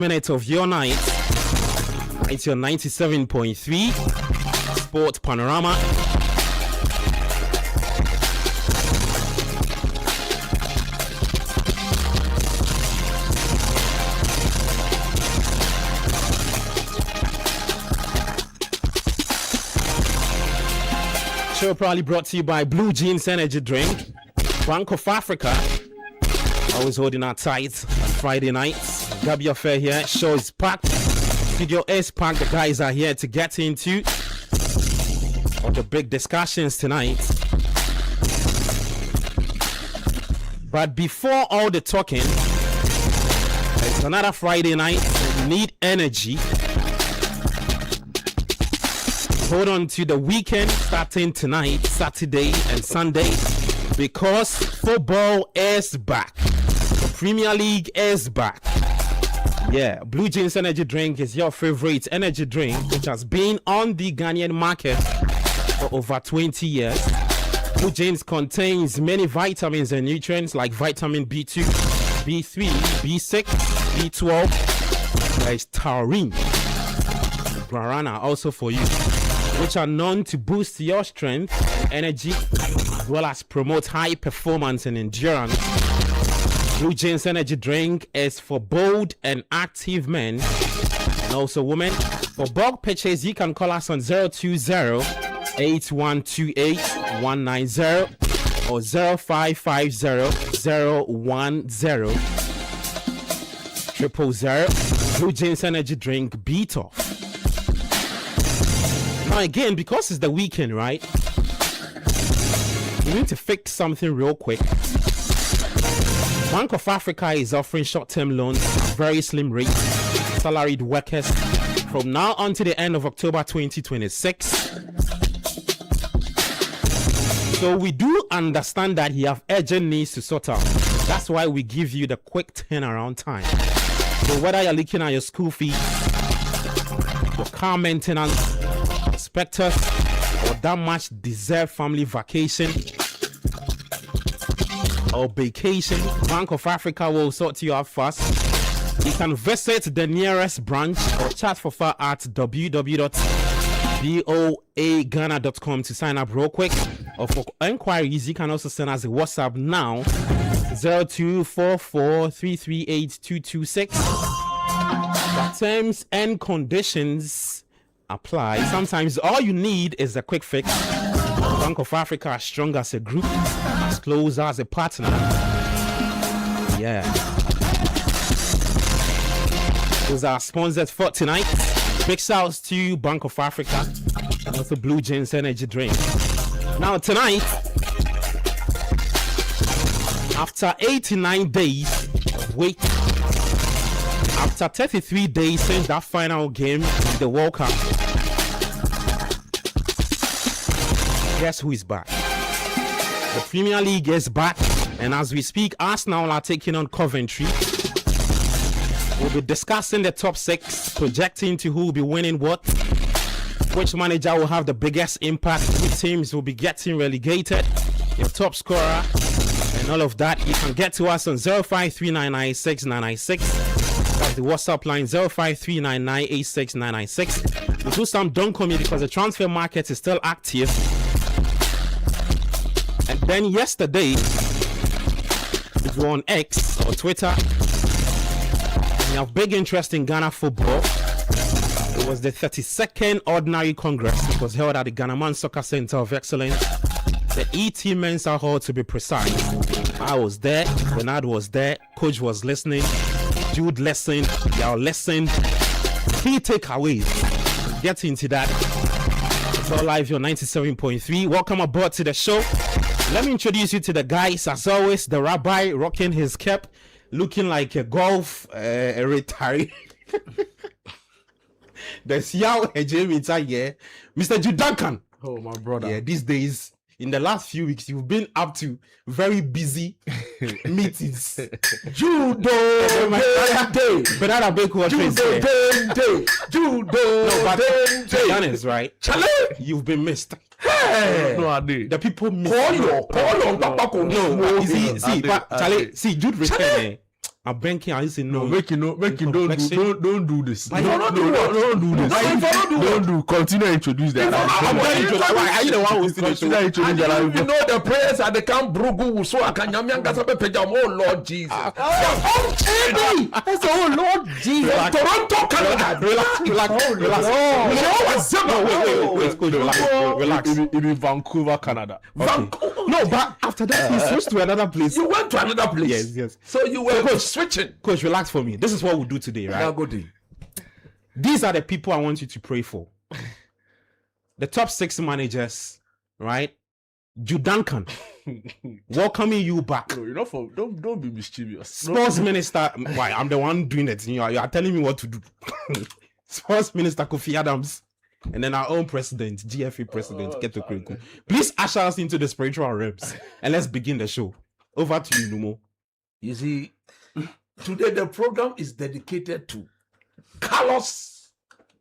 minutes of your night. It's your 97.3 Sport Panorama. Show probably brought to you by Blue Jeans Energy Drink, Bank of Africa. Always holding our tight on Friday nights. Grab your fare here. Show is packed. Studio is packed. The guys are here to get into all the big discussions tonight. But before all the talking, it's another Friday night. You need energy. Hold on to the weekend starting tonight, Saturday and Sunday, because football is back. The Premier League is back. Yeah, Blue Jeans Energy Drink is your favorite energy drink, which has been on the Ghanaian market for over 20 years. Blue Jeans contains many vitamins and nutrients like vitamin B2, B3, B6, B12. There is taurine, guarana also for you, which are known to boost your strength, energy, as well as promote high performance and endurance. Blue Jeans Energy Drink is for bold and active men and also women. For bulk purchase, you can call us on 020-8128-190 or 0550-010-000. Blue Jeans Energy Drink, beat off. Now again, because it's the weekend, right? We need to fix something real quick. Bank of Africa is offering short-term loans at very slim rates, salaried workers from now on to the end of October 2026. So we do understand that you have urgent needs to sort out. That's why we give you the quick turnaround time. So whether you're looking at your school fees, your car maintenance, inspectors, or that much deserved family vacation or vacation, Bank of Africa will sort you out fast. You can visit the nearest branch or chat for far at www.boaghana.com to sign up real quick. Or for inquiries, you can also send us a WhatsApp now, 0244338226. The terms and conditions apply. Sometimes all you need is a quick fix. Bank of Africa is strong as a group, as close as a partner. Yeah. Those are sponsors for tonight. Big shouts to Bank of Africa and also Blue Jeans Energy Drink. Now tonight, after 89 days of wait, after 33 days since that final game in the World Cup, guess who is back? The Premier League is back, and as we speak, Arsenal are taking on Coventry. We'll be discussing the top six, projecting to who will be winning what, which manager will have the biggest impact, which teams will be getting relegated, your top scorer, and all of that. You can get to us on 05399696. That's the WhatsApp line, 0539986996. We do some don't call me because the transfer market is still active. And then yesterday, if you're on X or Twitter, you have big interest in Ghana football. It was the 32nd Ordinary Congress. It was held at the Ghanaman Soccer Center of Excellence, the ET Mensa Hall to be precise. I was there, Bernard was there, Coach was listening, Jude listened, y'all listened. Key takeaways. Get into that. It's all live here on 97.3. Welcome aboard to the show. Let me introduce you to the guys. As always, the rabbi rocking his cap, looking like a golf retiree. There's Yao Ejemita here, Mr. Jude Duncan. Oh, my brother. Yeah, these days, in the last few weeks, you've been up to very busy meetings. Judo day. But I big what Judo day. Judo. No, but to be honest, right? Chale, you've been missed. Hey, no, I did. The people miss you. No, see, Jude returned. I'm banking. I say no. Make you don't do this. Don't do this. Don't do. Continue to introduce that. Why are you the one who's Continue to introduce You that. know the prayers at the camp brugu so I can oh Lord Jesus. That's oh Lord Jesus. Toronto, Canada. Relax. It be Vancouver, Canada. Vancouver. No, but after that, he switched to another place. You went to another place. Yes. So you were switching. Coach, relax for me. This is what we'll do today, right? Now go there. These are the people I want you to pray for. The top 6 managers, right? Jude Duncan, welcoming you back. No, you're not for. Don't be mischievous. Sports minister. Why? I'm the one doing it. You are telling me what to do. Sports minister Kofi Adams, and then our own president, GFA president, Keto Kweku. Please usher us into the spiritual realms and let's begin the show. Over to you, Numo. You see, today the program is dedicated to Carlos.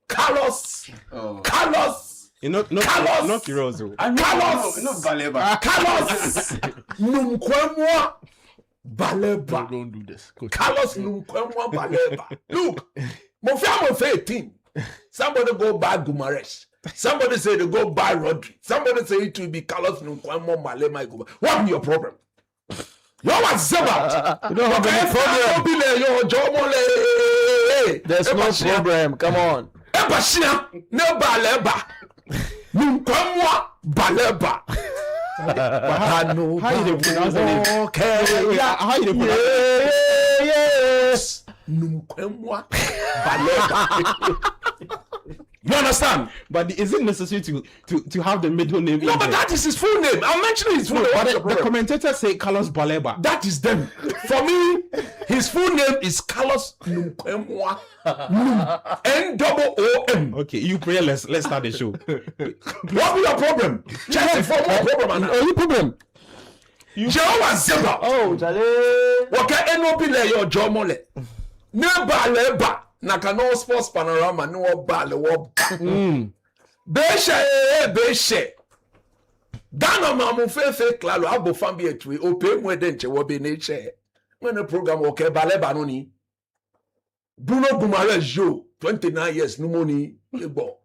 Not Kirozo. Carlos Numkwemwa Baleba. Don't do this. Coach. Carlos Numkwemwa Baleba. Look, Mofiamo 18. Somebody go buy Gumaresh. Somebody say they go buy Rodri. Somebody say it will be Carlos Numkwemwa Baleba. What be your problem? You want Zeba? You don't have any problem. There's no problem. Come on. Ebashia ne Baleba. Numkwemwa Baleba. How you pronounce the name? How you pronounce it? Yes. Numkwemwa Baleba. You understand? But is it necessary to have the middle name? No, but that is his full name. I'm mentioning his full name. But the commentators say Carlos Baleba. That is them. For me, his full name is Carlos Numkwemwa. N-O-O-M. Okay, you pray. Let's start the show. What be your problem? Check for more problem. Any problem? Jehovah Zeba. Oh, Charlie. Waka enobi le yo jomole. Ne ba leba. Naka no sports panorama no ba le wo ba. Beshe. Dana mamu fefe klalo abo fambi etwe ope mu edenche wo be ne che. When the program okay ba leba no ni. Bruno Gumares yo 29 years no money ebo.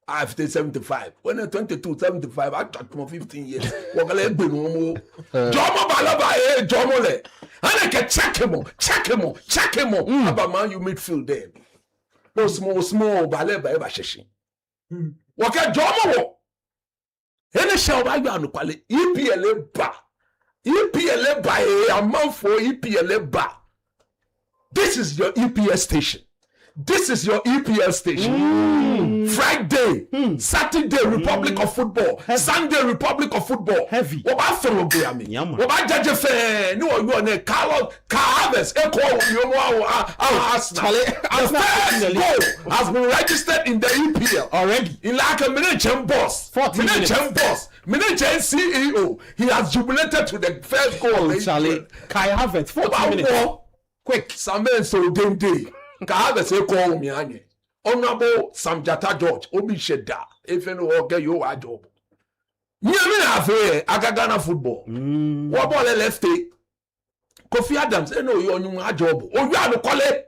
After 75, when I 22, 75, I got more 15 years. Wakale egbe no mo. Jomo balaba jomo le. And I can check him. About man you midfield there. No small balaba eba sheshi. Waka jomo wo. Any show ba you anu kwale. EPL ba a man for EPL ba. This is your EPL station. Friday, Saturday, Republic of Football. Sunday, Republic of Football. Heavy. What about Ferrobiami? What about Judge Fair? No, you are a Carlos Carves. Echo, Arsenal. The first goal has been registered in the EPL Already. in like a miniature boss. 40 minutes. Miniature CEO. He has jubilated to the first goal. Charlie. Kai Havertz, 40 minutes. Quick. Samen so day. Carves call me anye. Honorable Samjata George, Obi Sheda, if you know, okay, you are job. Agagana football. What about the lefty? Kofi Adams, no, you are job. Oh, you are the quality.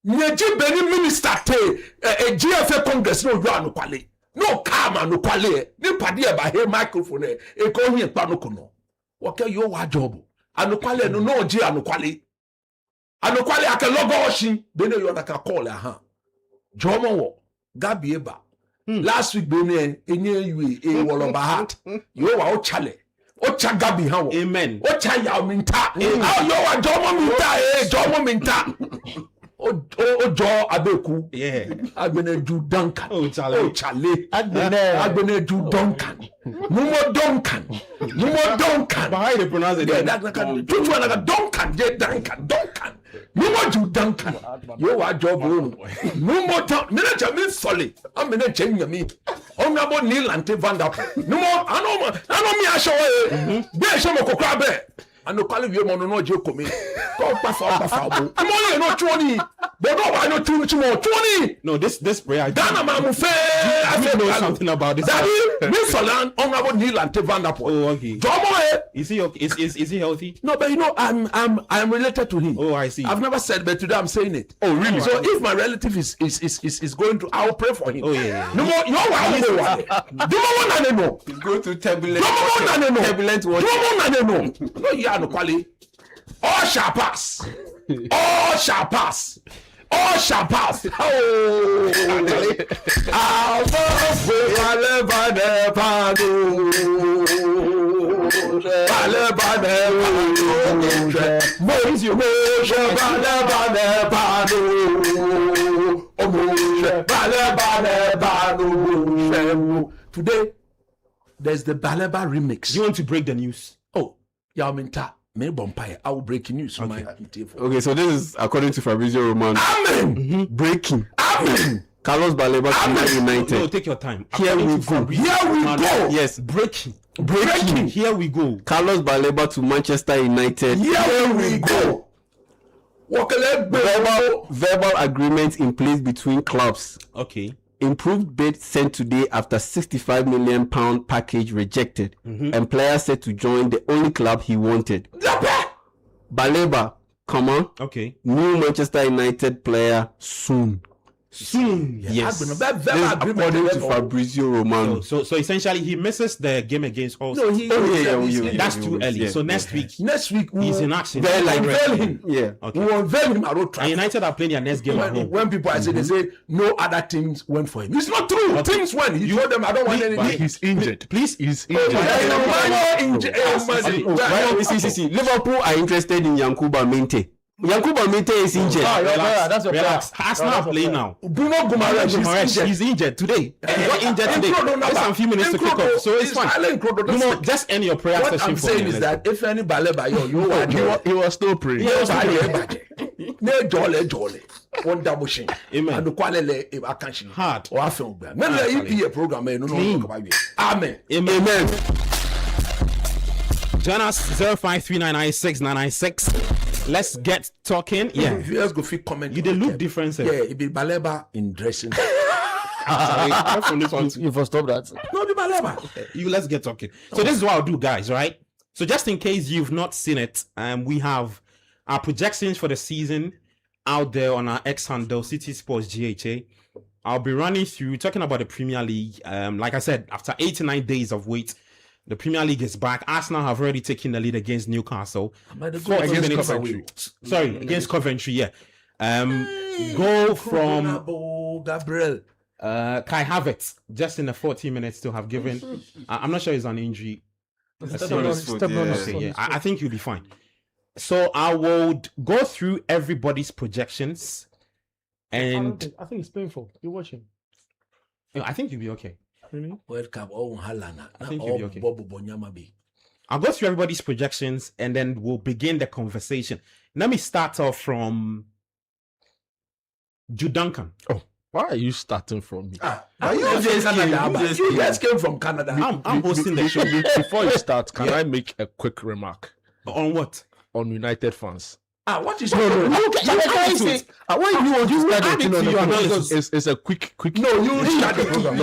Nyeji Beni minister a GFA Congress, no, you are no quality. No karma, no quality. Ni padia by here microphone, a call here panocono. Okay, you are job. And no quality, no, G and no quality. And no quality, I can log ocean, Beno, you are like a call, Jomo wo Gabi eba. Last week bene enye yue woloba hat. Yo wa ochale. Ocha Gabi ha wo. Amen. Ocha ya minta. Yo wa jomo minta. O jo abeku. Yeah. Agbene ju Duncan. Oh, Charlie. Agbene ju Duncan. Numo Duncan. But how you pronounce it? Duncan. Numo ju Duncan. Yo wa job room. Numo manager me solid. I'm manager me. Honorable Neil Ante Vanderpool. Numo I know me asho be show mo kokra be. And no call you no je komi. Go pass. Money no 20. But no I no 20. No, this prayer. Dana mamu fe. I know something about this. That me Solan honorable Neil Ante Vanderpool. Oh, okay. Jomo Is he healthy? No, but I'm related to him. Oh, I see. I've never said, but today I'm saying it. Oh, really? So if my relative is going to, I'll pray for him. Oh, yeah. No more. No one. He's going to turbulent. Turbulent water. No, you are no quality. All shall pass. All shall pass. All shall pass. Oh, today, there's the Baleba remix. You want to break the news? Oh, Yaminta. I will break news. Okay, so this is according to Fabrizio Romano. Amen. Breaking. Amen. Carlos Baleba to United. No, take your time. Here we go. Yes, breaking. Breaking. Here we go. Carlos Baleba to Manchester United. Here we go. Verbal agreement in place between clubs. Okay. Improved bid sent today after £65 million package rejected, and player set to join the only club he wanted. Baleba, come on. Okay. New Manchester United player soon. Yes. This is according to Fabrizio Romano. So essentially, he misses the game against Hull. No, That's too early. Yeah. So next week he's in action. unveil him. Yeah. Okay. We will unveil him at Old And Trafford. United are playing their next game at home. When people are saying, they say no other teams went for him. It's not true. Teams went. He told them, I don't want anything. He's injured. Please, He's injured. Liverpool are interested in Yankuba Minte. Yankuba Minte is injured. That's relax. Arsenal are playing now. Bruno Guimaraes, He's injured today. He's injured today. Just a few minutes to kick off. So it's fine. Just end your prayer What session I'm for saying me. is that if any Baleba, He was still praying. One double shame. Amen. And the quality I can't shame. Hard. Or I feel bad. When the EP program, no talk about it. Amen. Amen. Join us 0539969996. Let's get talking. Yeah. If you guys go fit comment. You did look different, sir. Yeah, it be Baleba in dressing. From this one. You first stop that. No, be Baleba. Let's get talking. So this is what I'll do, guys, right? So just in case you've not seen it, we have our projections for the season out there on our X handle, Citi Sports GHA. I'll be running through, talking about the Premier League. Like I said, after 89 days of wait, the Premier League is back. Arsenal have already taken the lead against Newcastle. Against Coventry. Sorry, against Coventry, yeah. Goal from Gabriel. Kai Havertz, just in the 40 minutes to have given. I'm not sure he's on injury. I think you'll be fine. So I will go through everybody's projections. And I think it's painful. You're watching. I think you'll be okay. Really? World Cup. I think you'll be okay. I'll go through everybody's projections and then we'll begin the conversation. Let me start off from Jude Duncan. Oh, why are you starting from me? You just came from Canada. I'm hosting the show. Before you start, can I make a quick remark On what? on United fans? What is I want you want to start add it to your analysis. It's a quick. No, you start the program.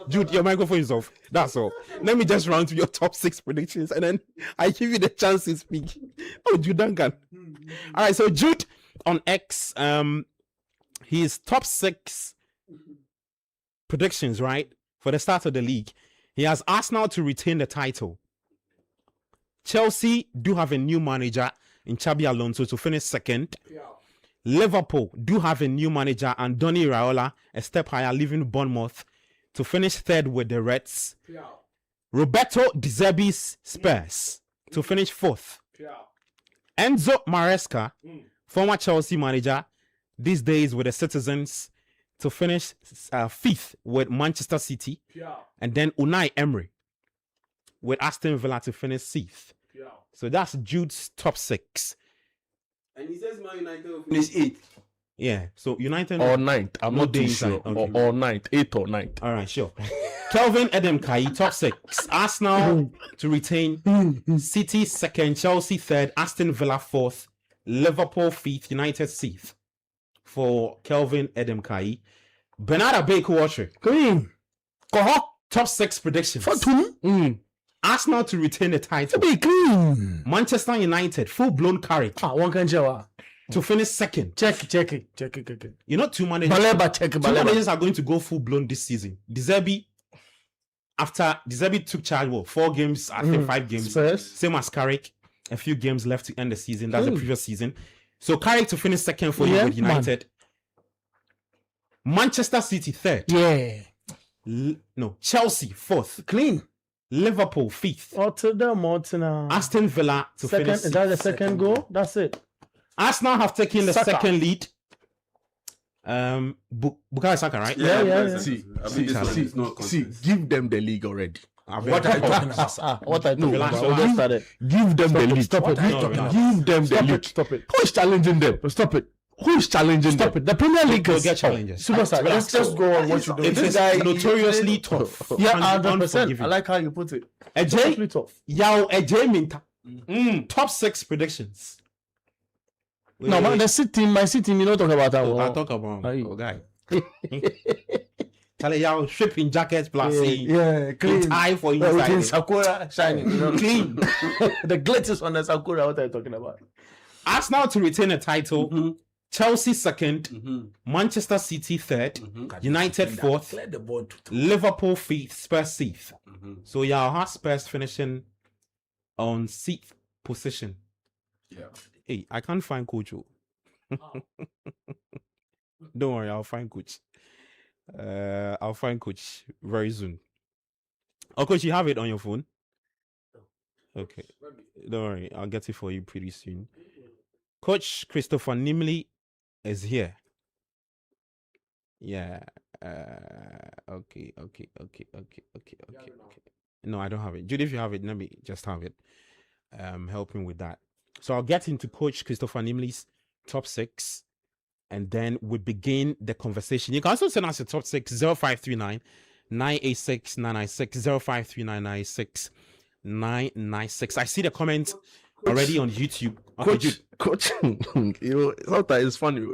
Jude, your microphone is off. That's all. Let me just run through your top 6 predictions and then I give you the chance to speak. Oh, Jude Duncan. All right, so Jude on X, his top 6 predictions, right, for the start of the league. He has Arsenal to retain the title. Chelsea do have a new manager in Xabi Alonso to finish second. Yeah. Liverpool do have a new manager, Andoni Iraola, a step higher, leaving Bournemouth to finish third with the Reds. Yeah. Roberto De Zerbi's Spurs to finish fourth. Yeah. Enzo Maresca, former Chelsea manager, these days with the Citizens, to finish fifth with Manchester City. Yeah. And then Unai Emery with Aston Villa to finish sixth. Yeah. So that's Jude's top 6. And he says Man United will finish 8th. Yeah. So United or 9th. I'm not too sure. Okay. Or 9th. 8th or 9th. All right, sure. Kelvin Edemkai, top 6. Arsenal to retain. City second. Chelsea third. Aston Villa fourth. Liverpool fifth. United sixth. For Kelvin Edemkai. Bernard Baker Watcher. Clean. Koho. Top 6 predictions. For two. Arsenal to retain the title. Be clean. Manchester United, full-blown courage One can show. to finish second. Check it. You know, two managers. Baleba, check Two Baleba. managers are going to go full-blown this season. De Zerbi took charge, 4 games, I think 5 games. First. Same as Carrick. A few games left to end the season. That's the previous season. So Carrick to finish second for you with United. Manchester City third. Yeah. Chelsea fourth. Clean. Liverpool fifth. Tottenham. Aston Villa to Second, finish is that the second goal? That's it. Arsenal have taken the Saka. second lead. Bukayo Saka, right? Yeah. See, give them the league already. What are you talking about? What I do. Relax, We just started. Give them the league. Stop it. Give them the league. Stop it. Who is challenging them? Stop it. Who is challenging Stop them? it. The Premier League We'll is get challenges. superstar. Let's just go on what you do. It is notoriously tough. Yeah, and 100%. unforgiving. I like how you put it. Ejay, Totally tough. Ejay Minta. Top 6 predictions. No, man, my city, you don't talk about that I'll one. talk about Aye. guy. Tell you, shipping jackets plus Yeah, clean. tie for Everything inside. Sakura shining, you know. Clean. The glitters on the Sakura, what are you talking about? Arsenal to retain a title. Chelsea second. Manchester City third. United fourth. Clear the board to Liverpool fifth. Spurs sixth. So y'all have Spurs finishing on 6th position. Yeah. Hey, I can't find Coach. Don't worry, I'll find Coach. I'll find Coach very soon. Oh, Coach, you have it on your phone? Okay. Don't worry, I'll get it for you pretty soon. Coach Christopher Nimley is here. Yeah. Okay. No, I don't have it. Judy, if you have it, let me just have it. Helping with that. So I'll get into Coach Christopher Nimley's top 6, and then we begin the conversation. You can also send us your top 6 0539 986 996 0539 986 996. I see the comments already on YouTube. Okay, Jude. Coach, sometimes it's funny.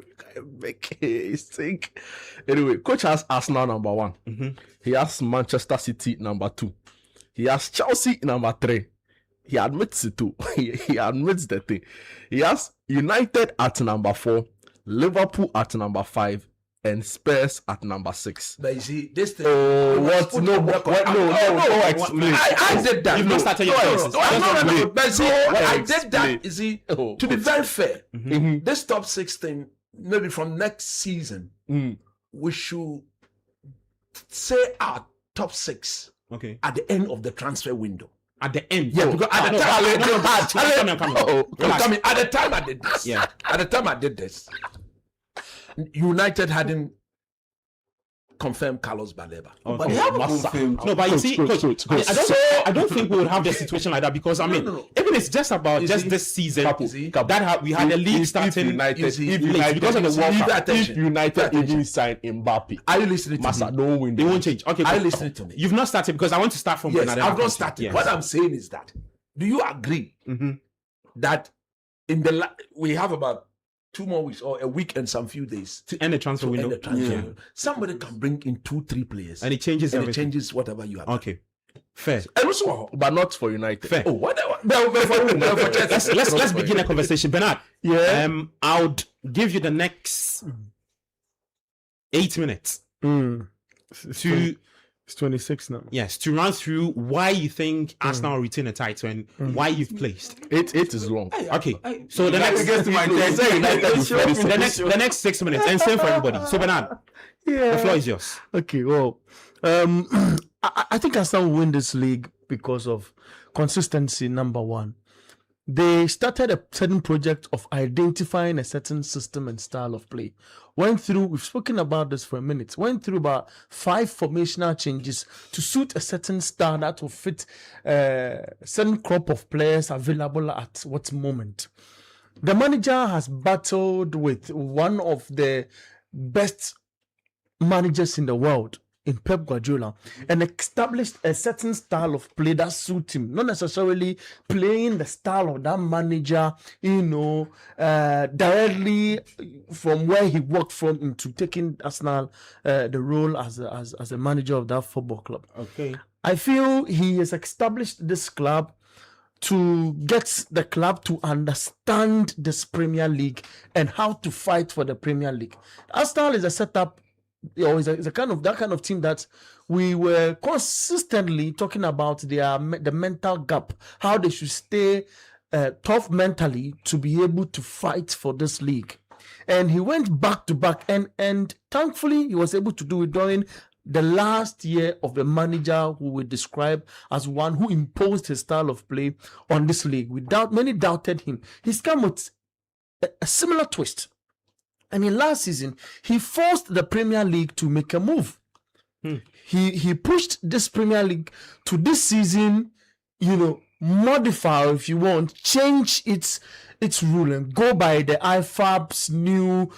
Make a mistake. Anyway, Coach has Arsenal number 1. He has Manchester City number 2. He has Chelsea number 3. He admits it too. He admits the thing. He has United at number 4, Liverpool at number 5, and Spurs at number 6. But you see, this thing. What? No, explain. I did that. You've not started your choices. No. But see, I did Explain. that. You see, to be very fair, this top 6 thing, maybe from next season, we should say our top 6 Okay. at the end of the transfer window. At the end. Yeah, because at the time, Relax. at the time I did this. Yeah. At the time I did this, United hadn't confirmed Carlos Baleba. Okay. But they haven't confirmed. No, but you see, Coach, I don't think we would have the situation like that because I mean, No. even it's just about You just see? this season see? that we had the league starting United, late because of the World Cup. if United even sign Mbappe, Are you listening to Massa me? don't win. It won't change. Okay, Are you cool. listening to me? You've not started because I want to start from Yes, another I've country. not started. Yes. What I'm saying is that, do you agree that in the we have about 2 more weeks or a week and some few days to end the transfer to window. end the transfer window. Somebody can bring in 2-3 players And it changes and it everything. changes whatever you have. Okay. Fair. And also, but not for United. Fair. oh, whatever. For Chelsea. Let's begin a conversation. Bernard. Yeah. I would give you the next 8 minutes to It's 26 now. yes to run through why you think Arsenal will retain a title and why you've placed. It is long. Okay. So the next the next 6 minutes and same for everybody. So Bernard, the floor is yours. Okay, well, I think Arsenal will win this league because of consistency, number 1. They started a certain project of identifying a certain system and style of play. We've spoken about this for a minute, went through about 5 formational changes to suit a certain style that will fit a certain crop of players available at what moment. The manager has battled with one of the best managers in the world in Pep Guardiola and established a certain style of play that suits him, not necessarily playing the style of that manager, directly from where he worked from into taking Arsenal the role as a manager of that football club. Okay. I feel he has established this club to get the club to understand this Premier League and how to fight for the Premier League. Arsenal is a setup, is a kind of team that we were consistently talking about the mental gap, how they should stay tough mentally to be able to fight for this league. And he went back to back, and thankfully he was able to do it during the last year of the manager who we describe as one who imposed his style of play on this league. Many doubted him. He's come with a similar twist. And in last season, he forced the Premier League to make a move. He pushed this Premier League to this season, modify, if you want, change its rule and go by the IFAB's new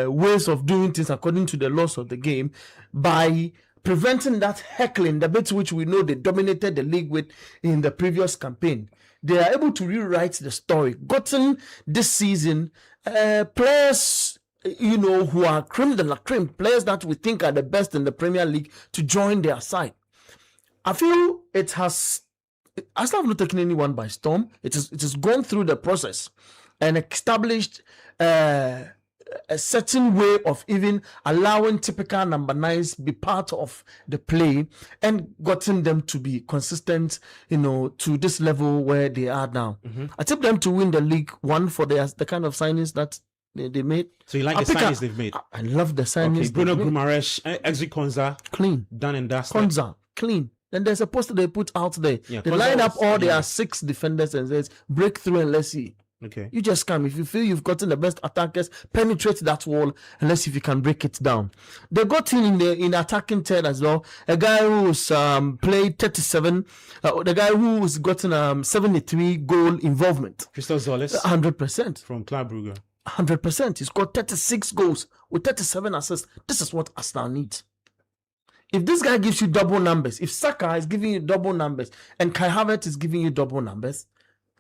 ways of doing things according to the laws of the game, by preventing that heckling, the bit which we know they dominated the league with in the previous campaign. They are able to rewrite the story. Gotten this season players, who are creme de la creme, players that we think are the best in the Premier League to join their side. I feel Arsenal have not taken anyone by storm. It has gone through the process and established a certain way of even allowing typical number 9s be part of the play and gotten them to be consistent, to this level where they are now. I tip them to win the league, one for the kind of signings that they made. So you like the signings they've made? I love the signings. Okay, Bruno Guimaraes, Exi Konza, clean, done and dusted. Konza, clean. Then there's a poster they put out there. Yeah, they Konza line up all their yeah. 6 defenders and says, break through and let's see. Okay. You just come. If you feel you've gotten the best attackers, penetrate that wall and let's see if you can break it down. They got in attacking 10 as well. A guy who's played 37. The guy who's gotten 73 goal involvement. Christoph Zolis. 100%. From Club Brugge. 100%. He's got 36 goals with 37 assists. This is what Arsenal needs. If this guy gives you double numbers, if Saka is giving you double numbers and Kai Havertz is giving you double numbers,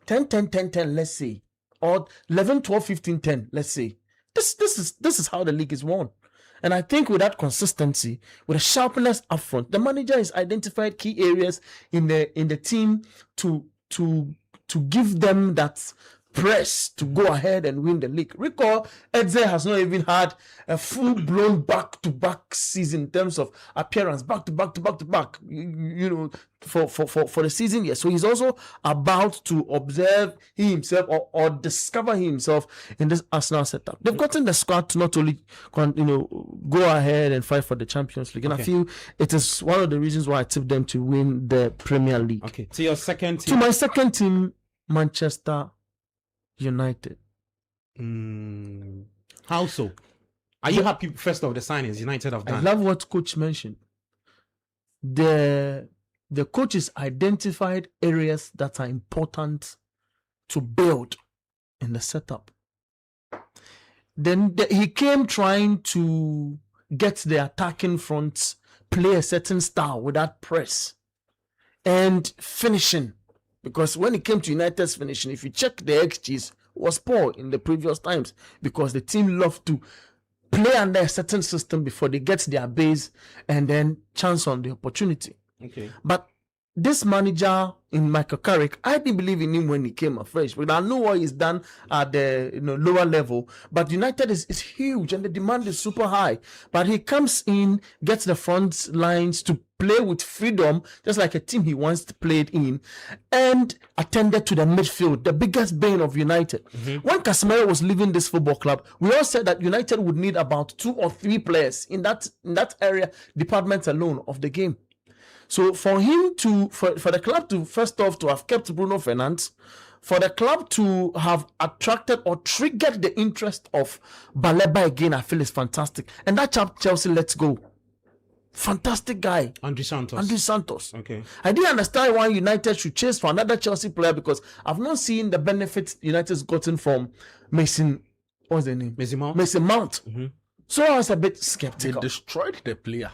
10, 10, 10, 10, let's say, or 11, 12, 15, 10, let's say. This is how the league is won. And I think with that consistency, with a sharpness up front, the manager has identified key areas in the team to give them that press to go ahead and win the league. Recall, Eze has not even had a full-blown back-to-back season in terms of appearance, back-to-back, for the season. Yes, so he's also about to observe himself or discover himself in this Arsenal setup. They've gotten the squad to not only go ahead and fight for the Champions League, and I feel it is one of the reasons why I tipped them to win the Premier League. Okay, to your second team. To my second team, Manchester United. How so? Are you happy first of the signings United have done? I love what coach mentioned. The coach has identified areas that are important to build in the setup. Then he came trying to get the attacking front, play a certain style with that press and finishing. Because when it came to United's finishing, if you check the XGs, was poor in the previous times because the team loved to play under a certain system before they get their base and then chance on the opportunity. Okay. But this manager in Michael Carrick, I didn't believe in him when he came afresh, but I know what he's done at the lower level. But United is huge and the demand is super high. But he comes in, gets the front lines to play with freedom, just like a team he once played in, and attended to the midfield, the biggest bane of United. When Casemiro was leaving this football club, we all said that United would need about 2 or 3 players in that area department alone of the game. So for him for the club to first off to have kept Bruno Fernandes, for the club to have attracted or triggered the interest of Baleba again, I feel is fantastic. And that chap Chelsea lets go. Fantastic guy. Andrew Santos. Okay. I didn't understand why United should chase for another Chelsea player because I've not seen the benefits United's gotten from Mason. What's the name? Mason Mount. So I was a bit skeptical. They destroyed the player.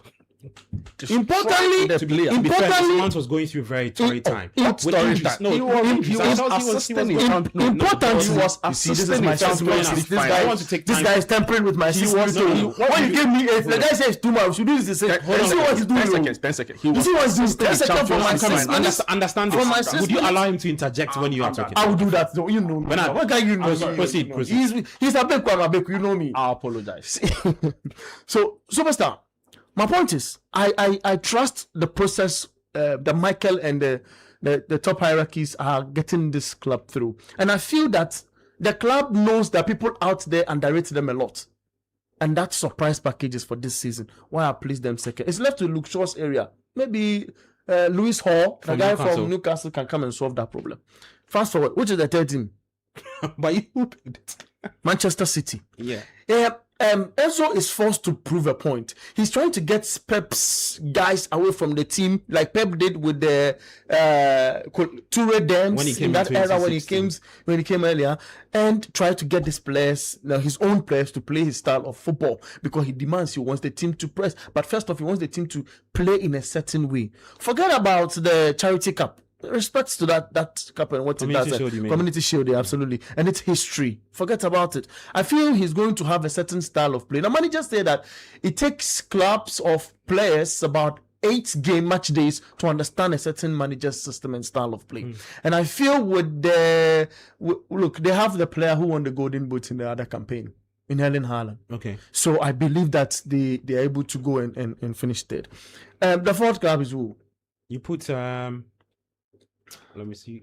Importantly, To be fair, Mount was going through a very torrid time. With injuries. No, he was injuries. I thought assisting he was in going- no, important. he was You see, this is assisting my in chance. Champions This League guy, final. I want to take this time. guy is tampering with my system. was- When you gave me eight, the guy says 2 months. You do this the same. You see what he's doing? 10 seconds. He You was see what he's doing? 10 assisting in seconds for my Champions League 6 final. minutes. Understand For my this. 6 Would you minutes. allow him to interject when you are talking? I will do that. though. You know me. What guy you know? Proceed. He's a big one. You know me. I apologize. So, superstar, my point is, I trust the process that Michael and the top hierarchies are getting this club through. And I feel that the club knows that people out there underrate them a lot. And that's surprise packages for this season. Why I place them second. It's left to Luke Shaw's area. Maybe Lewis Hall, the guy from Newcastle, can come and solve that problem. Fast forward, which is the third team? But you picked it. Manchester City. Yeah. Enzo is forced to prove a point. He's trying to get Pep's guys away from the team, like Pep did with the Toure Dems When he came in that in era when 2016. he came earlier, and try to get these players, his own players, to play his style of football, because he wants the team to press. But first off, he wants the team to play in a certain way. Forget about the Charity Cup. Respects to that cup and what Community it does. Shield, you mean? Community Shield, yeah, absolutely. And it's history. Forget about it. I feel he's going to have a certain style of play. The manager said that it takes clubs of players about 8 game match days to understand a certain manager's system and style of play. And I feel look, they have the player who won the Golden Boot in the other campaign, in Erling Haaland. Okay. So I believe that they are able to go and finish third. The fourth club is who? You put let me see.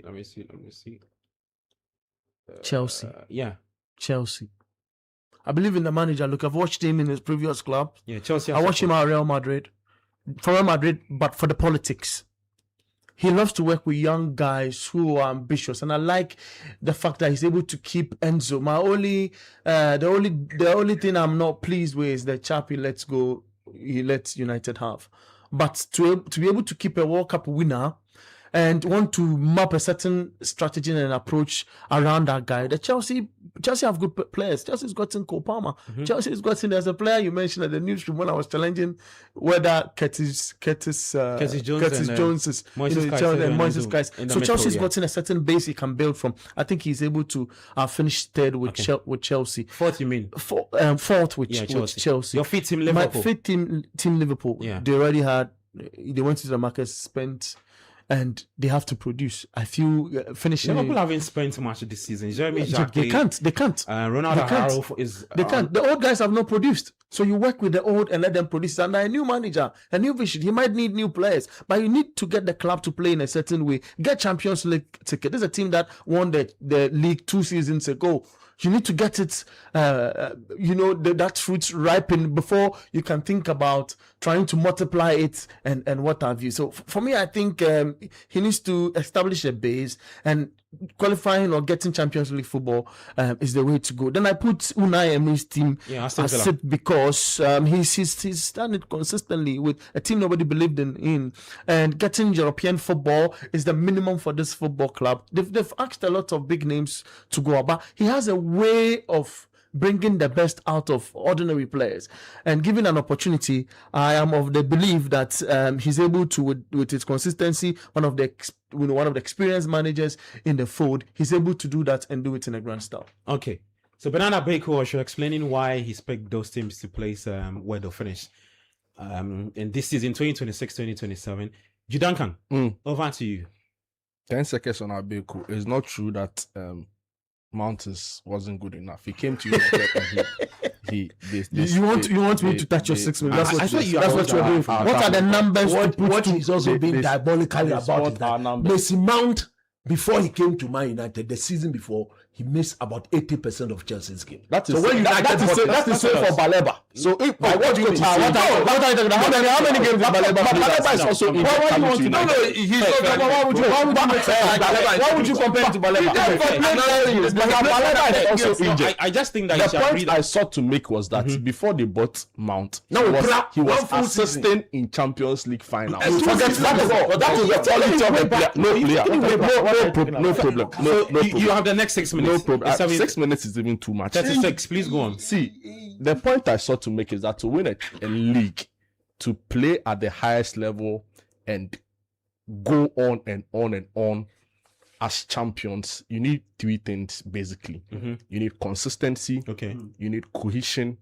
Chelsea. Yeah. Chelsea. I believe in the manager. Look, I've watched him in his previous club. Yeah, Chelsea. I watched him at Real Madrid. For Real Madrid, but for the politics. He loves to work with young guys who are ambitious, and I like the fact that he's able to keep Enzo. The only thing I'm not pleased with is the chap he lets go. He lets United have, but to be able to keep a World Cup winner and want to map a certain strategy and approach around that guy. The Chelsea have good players. Chelsea's gotten Cole Palmer. Chelsea's gotten, there's a player you mentioned at the newsroom when I was challenging whether Curtis Jones is Moises Kais. So Chelsea's gotten a certain base he can build from. I think he's able to finish third with Chelsea. Fourth, you mean? Fourth with Chelsea. Your fifth team, Liverpool. My fifth team Liverpool. Yeah. They already they went to the market, spent, and they have to produce. I feel finishing. Liverpool haven't spent much this season. Jeremy Jacques, They can't. Ronaldo Araujo is. They can't. The old guys have not produced. So you work with the old and let them produce. And a new manager, a new vision. He might need new players, but you need to get the club to play in a certain way. Get Champions League ticket. This is a team that won the league 2 seasons ago. You need to get it, that fruit ripen before you can think about trying to multiply it and what have you. So for me, I think he needs to establish a base, and qualifying or getting Champions League football is the way to go. Then I put Unai Emery's team as it because he's done it consistently with a team nobody believed in, and getting European football is the minimum for this football club. They've asked a lot of big names to go, but he has a way of bringing the best out of ordinary players, and given an opportunity, I am of the belief that he's able to, with his consistency, one of the experienced managers in the fold, he's able to do that and do it in a grand style. Okay, so Banana Baker was explaining why he's picked those teams to place where they'll finish in this season 2026-2027. Judankan, over to you. 10 seconds on Abeku. It's not true that Mount wasn't good enough. He came to United and you want me to touch your 6 minutes? That's what you're doing. What are the numbers? What is also being diabolically about is that Mason Mount, before he came to Man United, the season before, he missed about 80% of Chelsea's game. That is for Baleba. So if by what you how many games did Baleba is also in Why would you compare to Baleba? I just think that the point I sought to make was that before they bought Mount, he was assisting in Champions League final. No problem. You have the next 6 minutes. No problem. 6 minutes is even too much. 36, please go on. See, the point I sought to make is that to win a league, to play at the highest level and go on and on and on as champions, you need three things basically. You need consistency, Okay. you need cohesion,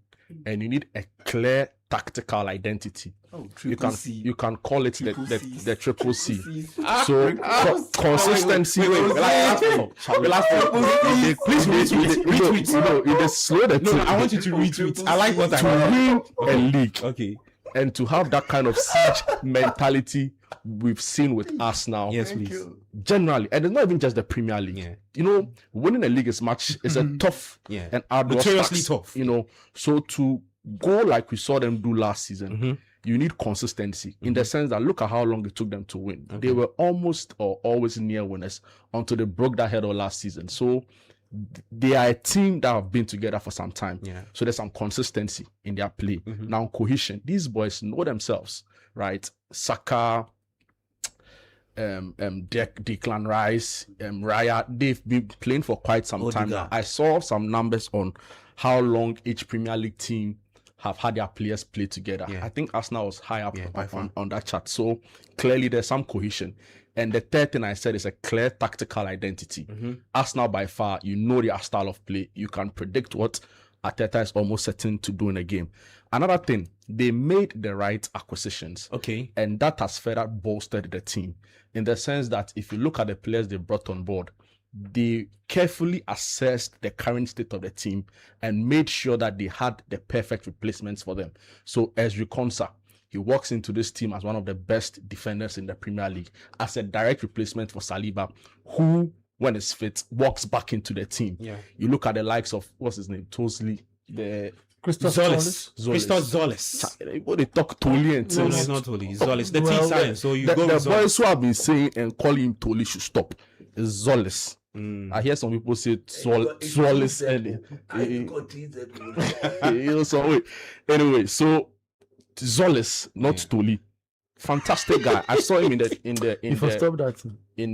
and you need a clear tactical identity. You can call it the triple C. So consistency. Please retweet. It is slow. No, I want you to retweet. I like what I to win a league. Okay. And to have that kind of siege mentality we've seen with Arsenal. Yes, please. Generally, and it's not even just the Premier League. Yeah. You know, winning a league is a tough Yeah. and arduous Notoriously task, tough. You know, so to go like we saw them do last season, you need consistency in the sense that look at how long it took them to win. They were almost or always near winners until they broke that hurdle last season. So they are a team that have been together for some time. Yeah. So there's some consistency in their play. Now cohesion. These boys know themselves, right? Saka, Declan Rice, Raya, they've been playing for quite some time now. I saw some numbers on how long each Premier League team have had their players play together. I think Arsenal was high up on that chart. So clearly there's some cohesion. And the third thing I said is a clear tactical identity. Arsenal by far, you know their style of play. You can predict what Arteta is almost certain to do in a game. Another thing, they made the right acquisitions. Okay. And that has further bolstered the team in the sense that if you look at the players they brought on board, they carefully assessed the current state of the team and made sure that they had the perfect replacements for them. So Ezri Konsa, he walks into this team as one of the best defenders in the Premier League as a direct replacement for Saliba, who, when it's fit, walks back into the team. Yeah. You look at the likes of, what's his name, Tosley, the Christoph Zolis. Zolis. Christoph Zolis. What they talk Toli and No, things. it's not Toli. It's Zolis. The T silent. So you go The with Zolis. boys who have been saying and calling him Toli should stop is Zolis. I hear some people say Zolis early. You know, so wait. Anyway, so Zolis, not Toli. Fantastic guy. I saw him in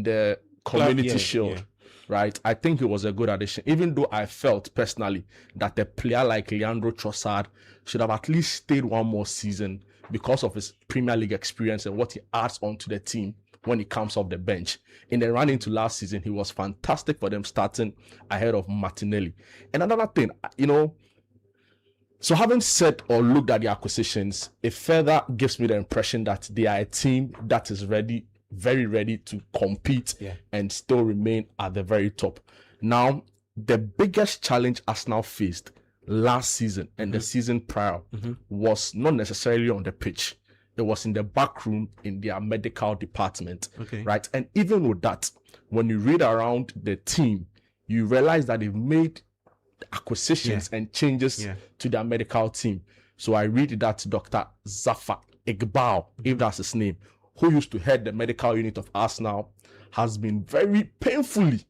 the Community Shield. Right, I think it was a good addition, even though I felt personally that a player like Leandro Trossard should have at least stayed one more season because of his Premier League experience and what he adds onto the team when he comes off the bench. In the run into last season, he was fantastic for them starting ahead of Martinelli. And another thing, you know, so having said or looked at the acquisitions, it further gives me the impression that they are a team that is ready, very ready to compete and still remain at the very top. Now, the biggest challenge Arsenal faced last season and the season prior was not necessarily on the pitch. It was in the back room in their medical department, right? And even with that, when you read around the team, you realize that they've made acquisitions and changes to their medical team. So I read that Dr. Zafar Iqbal, if that's his name, who used to head the medical unit of Arsenal, has been very painfully,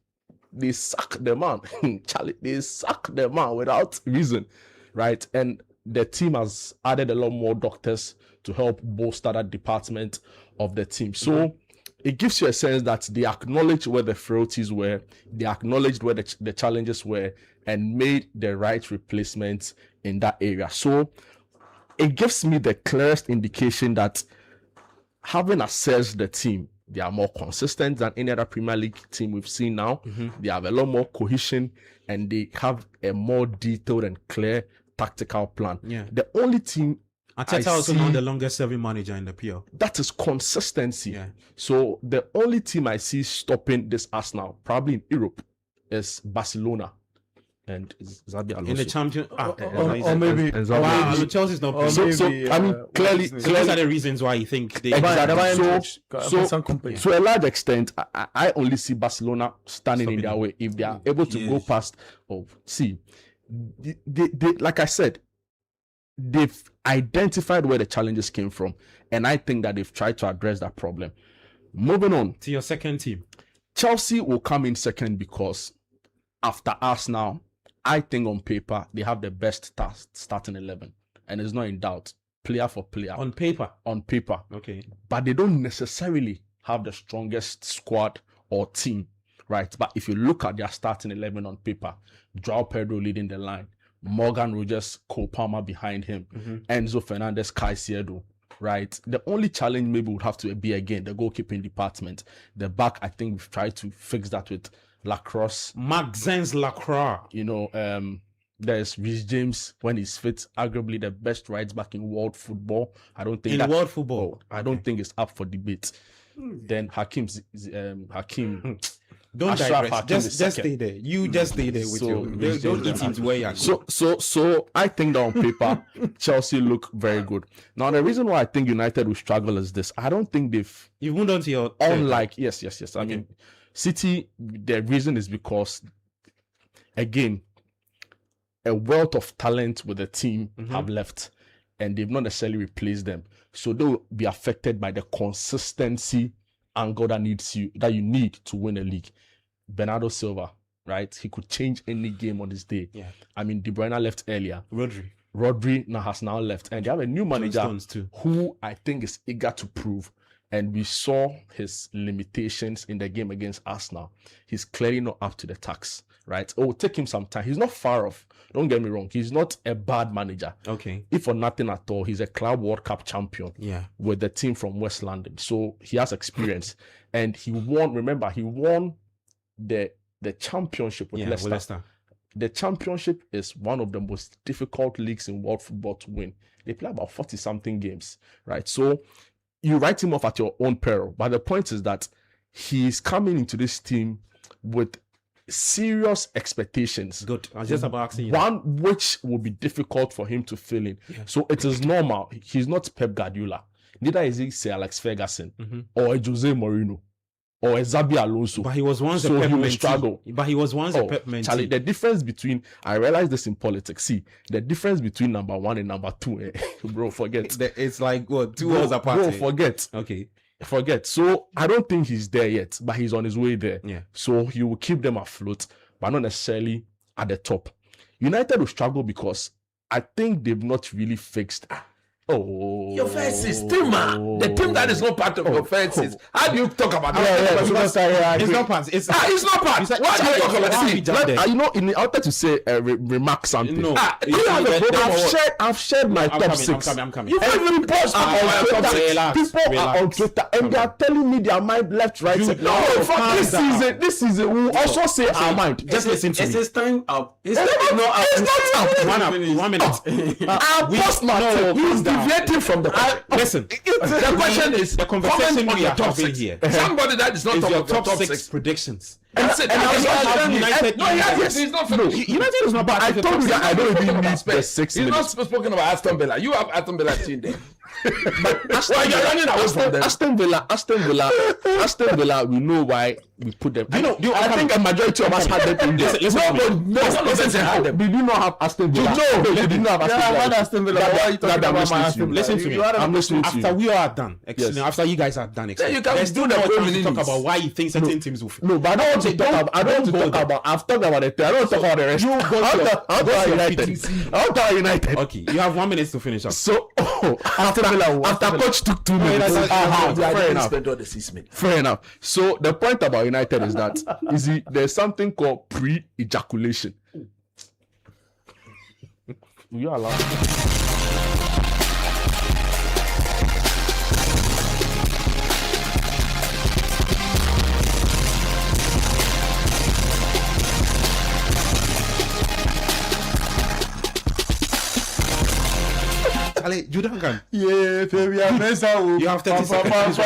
they sacked the man. Charlie, they sacked the man without reason, right? And the team has added a lot more doctors to help bolster that department of the team. So it gives you a sense that they acknowledged where the frailties were, they acknowledged where the challenges were, and made the right replacements in that area. So it gives me the clearest indication that having assessed the team, they are more consistent than any other Premier League team we've seen now. They have a lot more cohesion and they have a more detailed and clear tactical plan. The only team Arteta also not the longest serving manager in the PL. That is consistency. So the only team I see stopping this Arsenal, probably in Europe, is Barcelona. And Xabi Alonso. In the champion, or maybe Chelsea's not playing. So I mean, clearly, those are the reasons why you think they. To a large extent, I only see Barcelona standing in their way if they are able to go past. They like I said, they've identified where the challenges came from, and I think that they've tried to address that problem. Moving on to your second team, Chelsea will come in second because after Arsenal, I think on paper they have the best starting 11, and it's not in doubt, player for player. On paper, okay, but they don't necessarily have the strongest squad or team, right? But if you look at their starting 11 on paper, Joao Pedro leading the line, Morgan Rogers, Cole Palmer behind him, Enzo Fernandez, Caicedo, right? The only challenge maybe would have to be again the goalkeeping department. The back, I think we've tried to fix that with Lacrosse. Maxence Lacroix. You know, there's Rhys James when he's fit, arguably the best right back in world football. I don't think World football. I don't think it's up for debate. Then Hakim. Don't Ashraf digress. Hakim Just is just second. stay there. You just stay there with So, your. Rhys Don't James eat into where you're. So I think that on paper, Chelsea look very good. Now, the reason why I think United will struggle is this. I don't think they've, You've moved on to your. unlike, yes. I mean, City, the reason is because, again, a wealth of talent with the team have left and they've not necessarily replaced them. So they'll be affected by the consistency angle that you need to win a league. Bernardo Silva, right? He could change any game on his day. Yeah. I mean, De Bruyne left earlier. Rodri. Has now left. And they have a new manager Stones too. who I think is eager to prove. And we saw his limitations in the game against Arsenal. He's clearly not up to the task, right? It will take him some time. He's not far off. Don't get me wrong. He's not a bad manager. Okay. If for nothing at all, he's a Club World Cup champion Yeah. with the team from West London. So he has experience. And he won the championship with Leicester. The championship is one of the most difficult leagues in world football to win. They play about 40-something games, right? So you write him off at your own peril. But the point is that he's coming into this team with serious expectations. Good. I was just about asking you. One which will be difficult for him to fill in. Yeah. So it is normal. He's not Pep Guardiola. Neither is he Sir Alex Ferguson or a Jose Mourinho or a Xabi Alonso. But he was once so a Pep he will mentee. struggle. But he was once a Pep mentee. Charlie, the difference between, I realize this in politics. See, the difference between number one and number two, bro, forget. It's like what, 2 hours apart. Bro, forget. Okay. Forget. So I don't think he's there yet, but he's on his way there. Yeah. So he will keep them afloat, but not necessarily at the top. United will struggle because I think they've not really fixed. Your fences, team, the team that is not part of your fences. How do you talk about that? It's not part. It's not part. Why do you talk about it? You know, I wanted to say remark something. No, do you have a problem? I've shared my top 6. I'm coming. You even post on Twitter. People are on Twitter and they are telling me their mind left, right. No, for this season, we will also say our mind. Just listen to me. It's time up. It's not up. 1 minute. I'll post my take. Deviating from the listen. The question is the conversation we are having here. Somebody that is not Is your top top 6 six. predictions. That's it. He's not finished. United is not part. I told you that I don't even need the 6 He's minutes. not spoken about Aston Villa. You have Aston Villa team there. But you're running away from them. Aston Villa, we know why we put them. I think a majority of us had them in this. Listen, We do not have Aston Villa. No, we did not have Aston Villa. Why are you talking about my Aston Villa? Listen to me. I'm listening to you. After we are done, Yes. after you guys are done, you can there's do still the more time to minutes. talk about why you think certain teams will. No, but I don't want to talk about. I don't want to talk about. I've talked about it. I don't want to talk about the rest. You go I'll to talk about United. I'll talk about United. Okay, you have 1 minute to finish up. So after coach took 2 minutes. Fair enough. Spend all the 6 minutes. Fair enough. So the point about United is that there's something called pre-ejaculation. You are allowed. Ale, Judangan. Yeah, baby, I'm You have 30 seconds.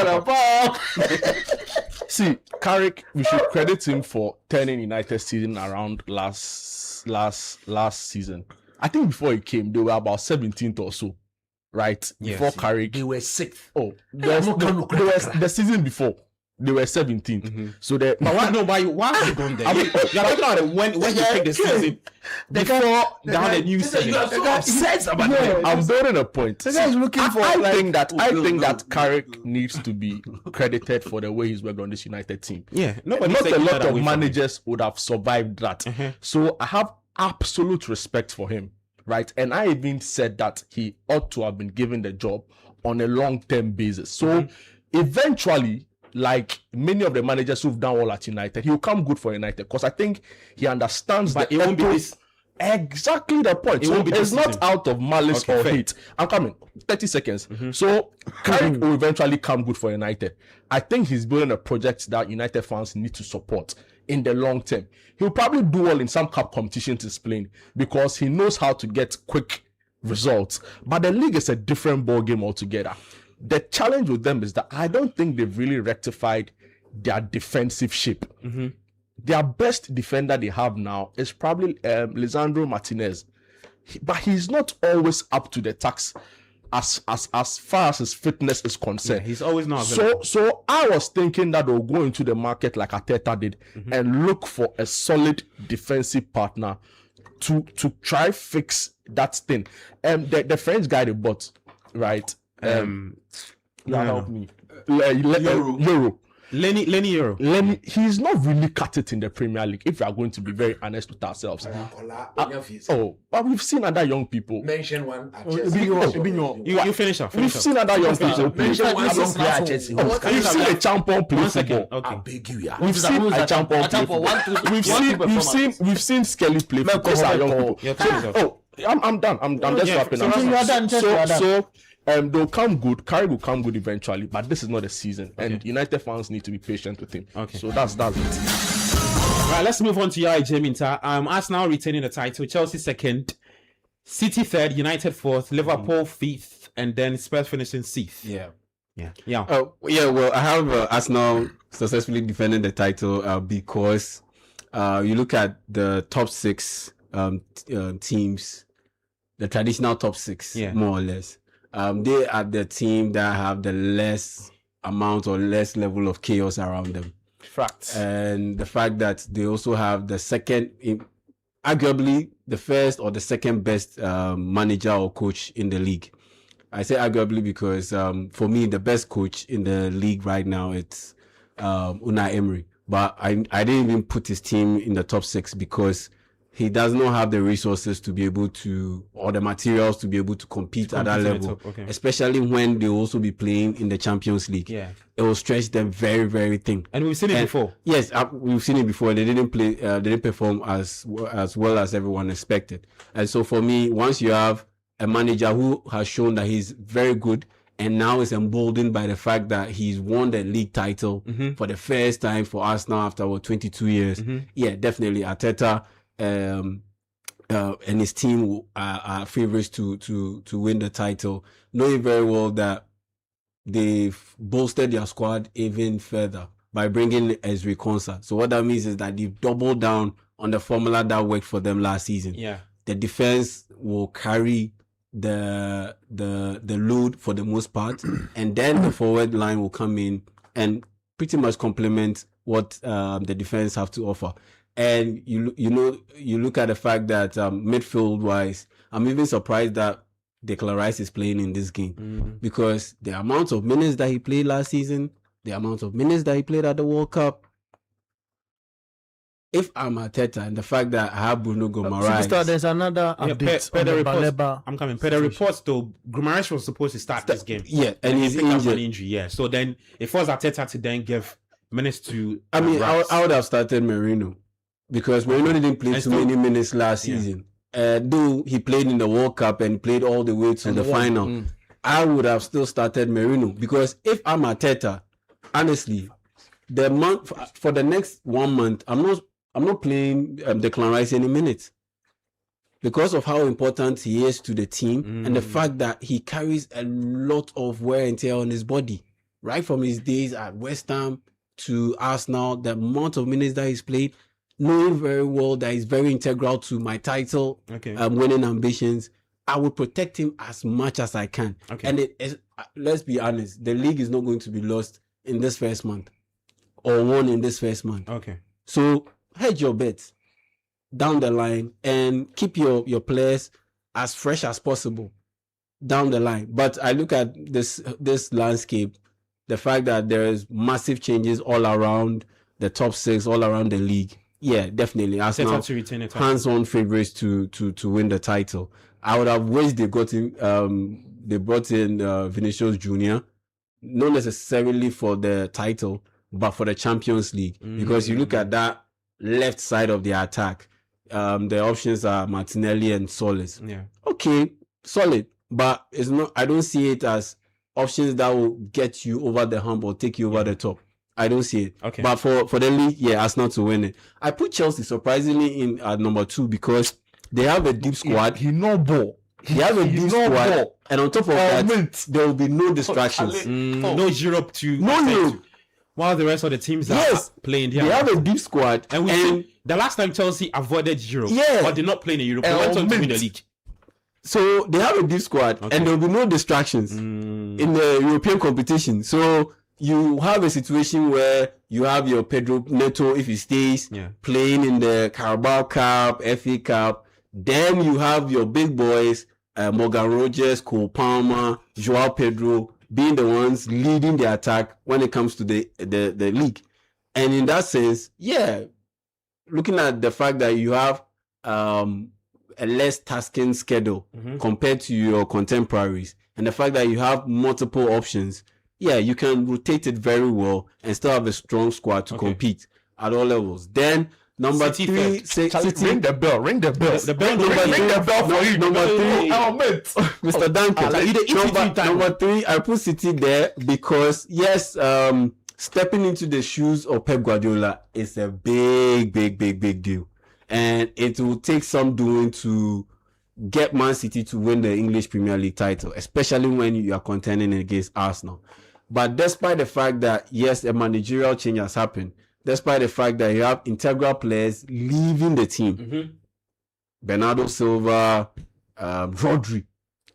See, Carrick, we should credit him for turning United season around last season. I think before he came, they were about 17th or so, right? Yes. Before Carrick. They were 6th. Oh, the season before. They were 17th. So they. But why have you gone there? You're talking about when you pick the season before down the new season. You are so upset about them. I'm building a point. The guy is looking for. I think that Carrick needs to be credited for the way he's worked on this United team. Yeah, Not a lot of managers would have survived that. So I have absolute respect for him, right? And I even said that he ought to have been given the job on a long-term basis. So eventually, like many of the managers who've done well at United, he'll come good for United because I think he understands But the it won't be ethos. this. Exactly the point. It So won't be it's this not season. out of malice Okay, or fair. hate. I'm coming. 30 seconds. So Carrick will eventually come good for United. I think he's building a project that United fans need to support in the long term. He'll probably do well in some cup competitions in Spain because he knows how to get quick results. But the league is a different ball game altogether. The challenge with them is that I don't think they've really rectified their defensive shape. Their best defender they have now is probably Lisandro Martinez. But he's not always up to the task as far as his fitness is concerned. He's always not available. So I was thinking that they'll go into the market like Arteta did and look for a solid defensive partner to try fix that thing. The French guy they bought, right? Help me. Euro. Lenny Euro. Lenny, he's not really cut it in the Premier League, if we are going to be very honest with ourselves. But we've seen other young people. Mention one at You finish up. We've seen other young people play. Mention one young player at Chelsea. We've seen a champion play 1 second. football. Okay. Beg you, yeah. We've seen a champion play football. We've seen Skelly play football. Those are young people. Your time is up. I'm done. I'm just yeah, wrapping so up. that's- you are done. So they'll come good. Carrick will come good eventually, but this is not the season, and United fans need to be patient with him. Okay. So that's it. Right, let's move on to your IJ Minta. Arsenal retaining the title, Chelsea second, City third, United fourth, Liverpool fifth, and then Spurs finishing sixth. Yeah. Yeah. Well, I have Arsenal successfully defending the title because you look at the top six teams, the traditional top six, more or less. They are the team that have the less amount or less level of chaos around them. Facts. And the fact that they also have the second, arguably the first or the second best manager or coach in the league. I say arguably because for me, the best coach in the league right now, it's Unai Emery. But I didn't even put his team in the top six because he does not have the resources to be able to, or the materials to be able to compete at that level, especially when they also be playing in the Champions League. Yeah. It will stretch them very, very thin. And we've seen it before. Yes, we've seen it before. They didn't play, they didn't perform as well as everyone expected. And so for me, once you have a manager who has shown that he's very good and now is emboldened by the fact that he's won the league title for the first time for Arsenal after 22 years. Yeah, definitely Arteta and his team are favorites to win the title, knowing very well that they've bolstered their squad even further by bringing Ezri Konsa. So what that means is that they've doubled down on the formula that worked for them last season. Yeah. The defense will carry the load for the most part, and then the forward line will come in and pretty much complement what the defense have to offer. And you look at the fact that midfield wise, I'm even surprised that Declan Rice is playing in this game because the amount of minutes that he played last season, the amount of minutes that he played at the World Cup. If I'm Arteta and the fact that I have Bruno Guimaraes, there's another update per on the the reports, Baleba. I'm coming. Per the reports, though, Guimaraes was supposed to start this game. Yeah, and he's picked up an injured. injury. Yeah, so then it was Arteta to then give minutes to. I mean, Rice. I would have started Merino because Merino didn't play too many minutes last season. Though he played in the World Cup and played all the way to the final, I would have still started Merino because if I'm Arteta, honestly, for the next 1 month, I'm not playing Declan Rice any minutes because of how important he is to the team and the fact that he carries a lot of wear and tear on his body, right from his days at West Ham to Arsenal. The amount of minutes that he's played, knowing very well that he's very integral to my title winning ambitions, I would protect him as much as I can. And let's be honest, the league is not going to be lost in this first month or won in this first month. So hedge your bets down the line and keep your players as fresh as possible down the line. But I look at this landscape, the fact that there is massive changes all around the top six, all around the league. Yeah, definitely. Arsenal hands-on favorites to win the title. I would have wished they brought in Vinicius Junior, not necessarily for the title, but for the Champions League. Because you look at that left side of the attack, the options are Martinelli and Solis. Yeah. Okay, solid, but it's not. I don't see it as options that will get you over the hump or take you over the top. I don't see it. Okay. But for the league, yeah, Arsenal to win it. I put Chelsea surprisingly in at number 2 because they have a deep squad. He no ball. They have a deep no squad, ball. and on top of that, mint. there will be no distractions. No Europe to No attend Europe. to. While the rest of the teams Yes. are playing, They have a deep squad, and we and see the last time Chelsea avoided Europe, Yeah. or did not play in Europe, they went on to win the league. so they have a deep squad, and there will be no distractions in the European competition. So you have a situation where you have your Pedro Neto, if he stays, playing in the Carabao Cup, FA Cup. Then you have your big boys, Morgan Rogers, Cole Palmer, Joao Pedro, being the ones leading the attack when it comes to the league. And in that sense, yeah, looking at the fact that you have a less tasking schedule compared to your contemporaries, and the fact that you have multiple options, yeah, you can rotate it very well and still have a strong squad to compete at all levels. Then number City 3, City, ring the bell. Ring the bell. The bell ring the bell for you. Number 3, Mr. Duncan. Number 3, I put City there because yes, stepping into the shoes of Pep Guardiola is a big deal, and it will take some doing to get Man City to win the English Premier League title, especially when you are contending against Arsenal. But despite the fact that yes, a managerial change has happened, despite the fact that you have integral players leaving the team, Bernardo Silva, Rodri,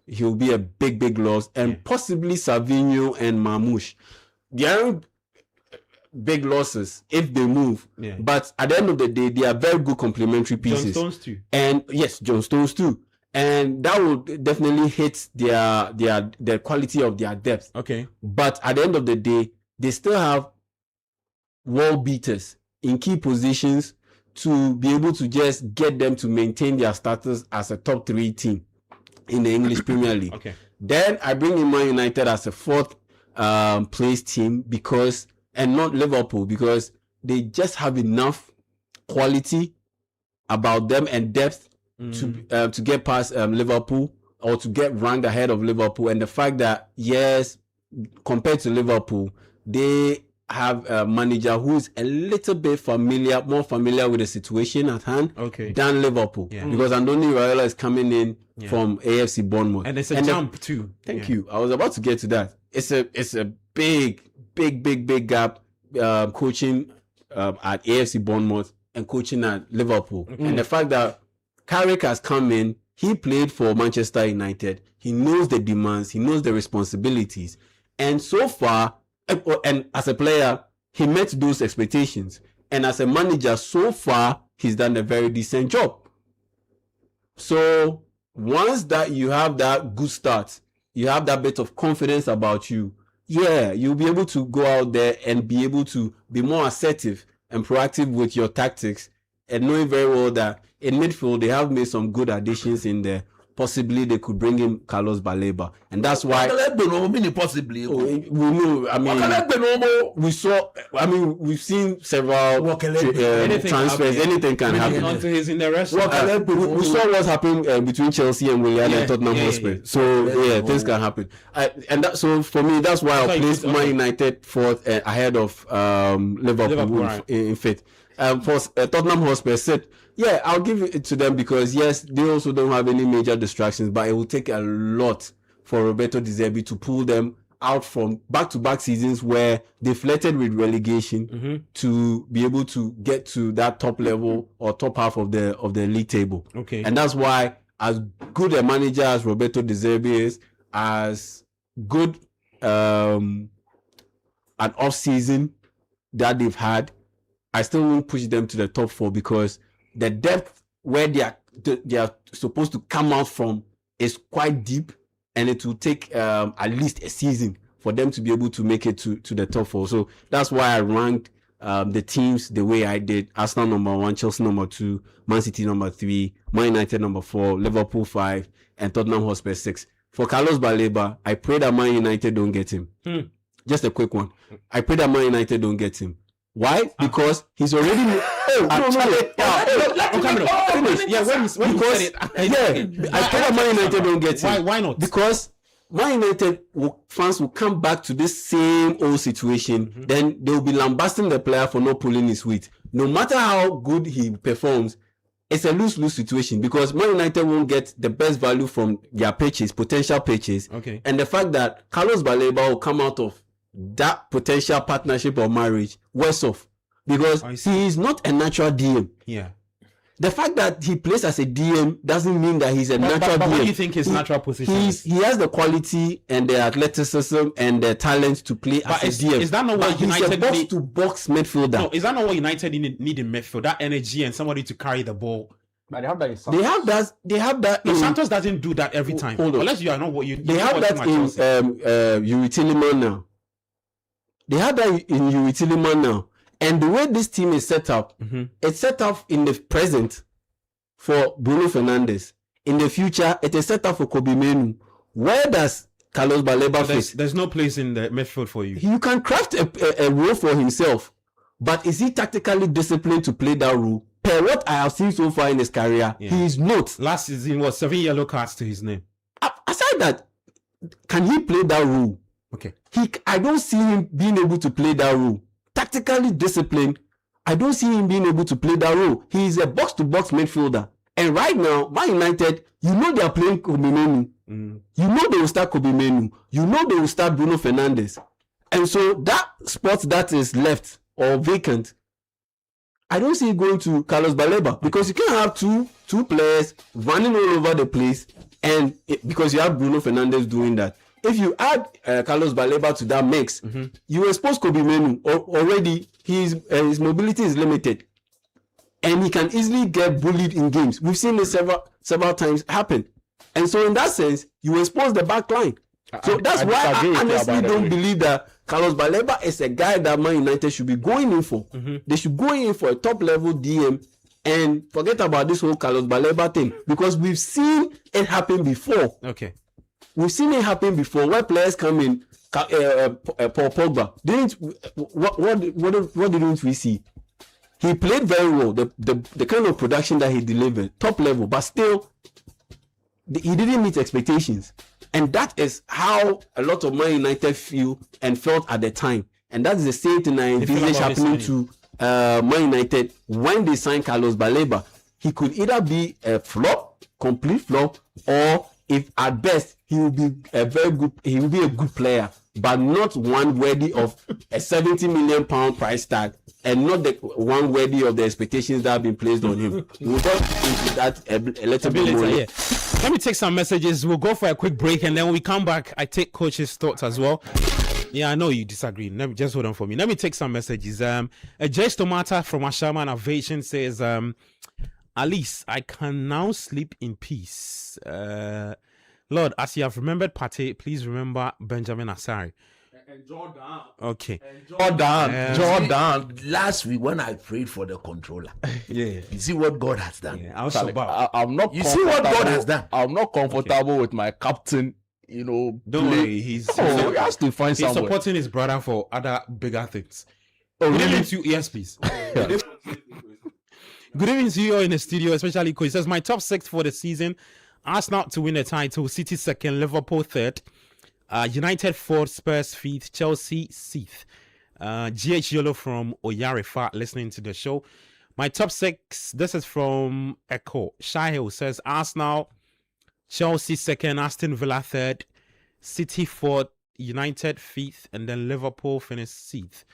he'll be a big loss, and possibly Savinho and Marmoush. They aren't big losses if they move, but at the end of the day, they are very good complementary pieces. John Stones too. And yes, John Stones too. And that will definitely hit the quality of their depth. Okay. But at the end of the day, they still have world beaters in key positions to be able to just get them to maintain their status as a top 3 team in the English Premier League. Okay. Then I bring in Man United as a 4th place team because, and not Liverpool, because they just have enough quality about them and depth to get past Liverpool, or to get ranked ahead of Liverpool. And the fact that yes, compared to Liverpool, they have a manager who is a little bit more familiar with the situation at hand than Liverpool. Because Andoni Raiola is coming in from AFC Bournemouth. And it's a jump too. Thank you. I was about to get to that. It's a big gap coaching at AFC Bournemouth and coaching at Liverpool. And the fact that Carrick has come in, he played for Manchester United. He knows the demands, he knows the responsibilities. And so far, and as a player, he met those expectations. And as a manager, so far, he's done a very decent job. So once that you have that good start, you have that bit of confidence about you, yeah, you'll be able to go out there and be able to be more assertive and proactive with your tactics, and knowing very well that in midfield, they have made some good additions in there. Possibly they could bring in Carlos Baleba, and that's why possibly. we know. I mean, we saw. I mean, we've seen several transfers. Anything can happen. Until he's in the rest. We saw what happened between Chelsea and Willian and Tottenham Hotspur. So things can happen. So for me, that's why I placed Man United 4th ahead of Liverpool in 5th. For Tottenham Hotspur said, yeah, I'll give it to them because yes, they also don't have any major distractions, but it will take a lot for Roberto De Zerbi to pull them out from back-to-back seasons where they flirted with relegation to be able to get to that top level or top half of the league table. Okay. And that's why, as good a manager as Roberto De Zerbi is, as good an off-season that they've had, I still won't push them to the top 4 because the depth where they are supposed to come out from is quite deep, and it will take at least a season for them to be able to make it to the top 4. So that's why I ranked the teams the way I did: Arsenal number 1, Chelsea number 2, Man City number 3, Man United number 4, Liverpool 5, and Tottenham Hotspur 6. For Carlos Baleba, I pray that Man United don't get him. Just a quick one. I pray that Man United don't get him. Why? Because he's already. I thought Man United don't get it. Why not? Because Man United fans will come back to this same old situation. Then they will be lambasting the player for not pulling his weight. No matter how good he performs, it's a lose-lose situation because Man United won't get the best value from their potential purchase. Okay. And the fact that Carlos Baleba will come out of that potential partnership or marriage worse off because he is not a natural DM. Yeah. The fact that he plays as a DM doesn't mean that he's a natural DM. What do you think his natural position is? He has the quality and the athleticism and the talent to play as a DM. Is that not what United he's a box-to-box midfielder. No, is that not what United need in midfield? That energy and somebody to carry the ball. But they have that in They have that. No, Santos doesn't do that every time. Hold on. Unless you are not what you. They have that in Yuri Tillman now. They have that in Yuri Tillman now. And the way this team is set up, it's set up in the present for Bruno Fernandes. In the future, it is set up for Kobe Menu. Where does Carlos Baleba fit? There's no place in the midfield for you. You can craft a role for himself, but is he tactically disciplined to play that role? Per what I have seen so far in his career, he is not. Last season was 7 yellow cards to his name. Aside that, can he play that role? Okay. I don't see him being able to play that role. Tactically disciplined, I don't see him being able to play that role. He is a box-to-box midfielder. And right now, Man United, you know they are playing Kobe Menu. You know they will start Kobe Menu. You know they will start Bruno Fernandes. And so that spot that is left or vacant, I don't see it going to Carlos Baleba because you can't have two players running all over the place because you have Bruno Fernandes doing that. If you add Carlos Baleba to that mix, you expose Kobe Menu. Already, his mobility is limited. And he can easily get bullied in games. We've seen this several times happen. And so in that sense, you expose the back line. So that's why I honestly don't believe that Carlos Baleba is a guy that Man United should be going in for. They should go in for a top-level DM and forget about this whole Carlos Baleba thing because we've seen it happen before. Okay. We've seen it happen before where players come in. Paul Pogba what didn't we see? He played very well. The kind of production that he delivered, top level, but still, he didn't meet expectations. And that is how a lot of Man United feel and felt at the time. And that's the same thing I envisage happening to Man United when they signed Carlos Baleba. He could either be a flop, complete flop, or if at best he will be a good player, but not one worthy of a £70 million price tag, and not the one worthy of the expectations that have been placed on him. We'll go into that a little bit more. Yeah. Let me take some messages. We'll go for a quick break, and then when we come back, I take Coach's thoughts as well. Yeah, I know you disagree. Let me just hold on for me. Let me take some messages. Jay Stomata from Ashama Innovation says, at least I can now sleep in peace. Lord, as you have remembered Pate, please remember Benjamin Asari. And Jordan. Okay. Jordan. Last week when I prayed for the controller, Yeah. you see what God has done. Yeah, I'll survive. I'm not. You see what God has done. I'm not comfortable with my captain. Don't play. worry. He has to find he's somewhere. supporting his brother for other bigger things. Oh, Good really? evening to you. Yes, please. Good evening to you all in the studio, especially because he says my top 6 for the season: Arsenal to win the title, City second, Liverpool third, United fourth, Spurs fifth, Chelsea sixth. GH Yolo from Oyarifa listening to the show. My top 6, this is from Echo. Shahil says Arsenal, Chelsea second, Aston Villa third, City fourth, United fifth, and then Liverpool finished sixth.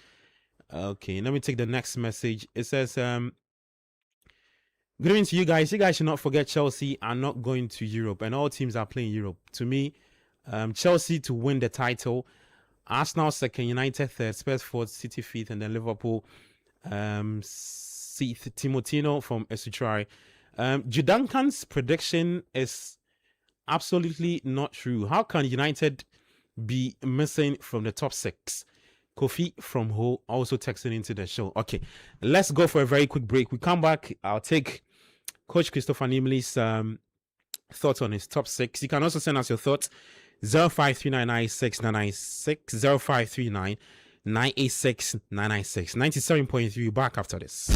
Okay, let me take the next message. It says, good evening to you guys. You guys should not forget Chelsea are not going to Europe, and all teams are playing Europe. To me, Chelsea to win the title, Arsenal second, United third, Spurs fourth, City fifth, and then Liverpool sixth. Timotino from Esutrai. Judankan's prediction is absolutely not true. How can United be missing from the top 6? Kofi from Ho also texting into the show. Okay, let's go for a very quick break. We come back. I'll take Coach Christopher Nimley's thoughts on his top 6. You can also send us your thoughts. 05399696, 986 996. 97.3 back after this.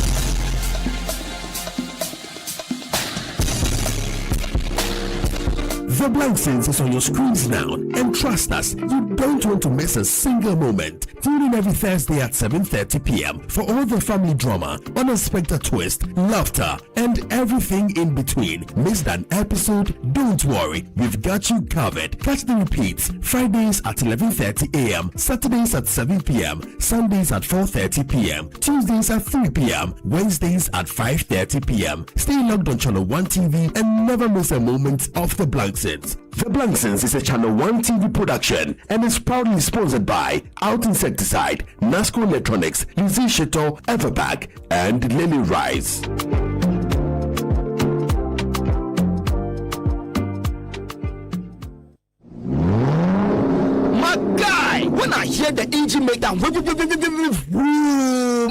The Blank Sense is on your screens now, and trust us, you don't want to miss a single moment. Tune in every Thursday at 7:30 p.m. for all the family drama, unexpected twist, laughter, and everything in between. Missed an episode? Don't worry, we've got you covered. Catch the repeats Fridays at 11:30 a.m., Saturdays at 7 p.m., Sundays at 4:30 p.m., Tuesdays at 3 p.m., Wednesdays at 5:30 p.m. Stay logged on Channel 1 TV and never miss a moment of The Blank Sense. The Blank Sense is a Channel 1 TV production and is proudly sponsored by Out Insecticide, Nasco Electronics, Lizzie Shito, Everpack, and Lily Rice. My guy, when I hear the engine make that vroom,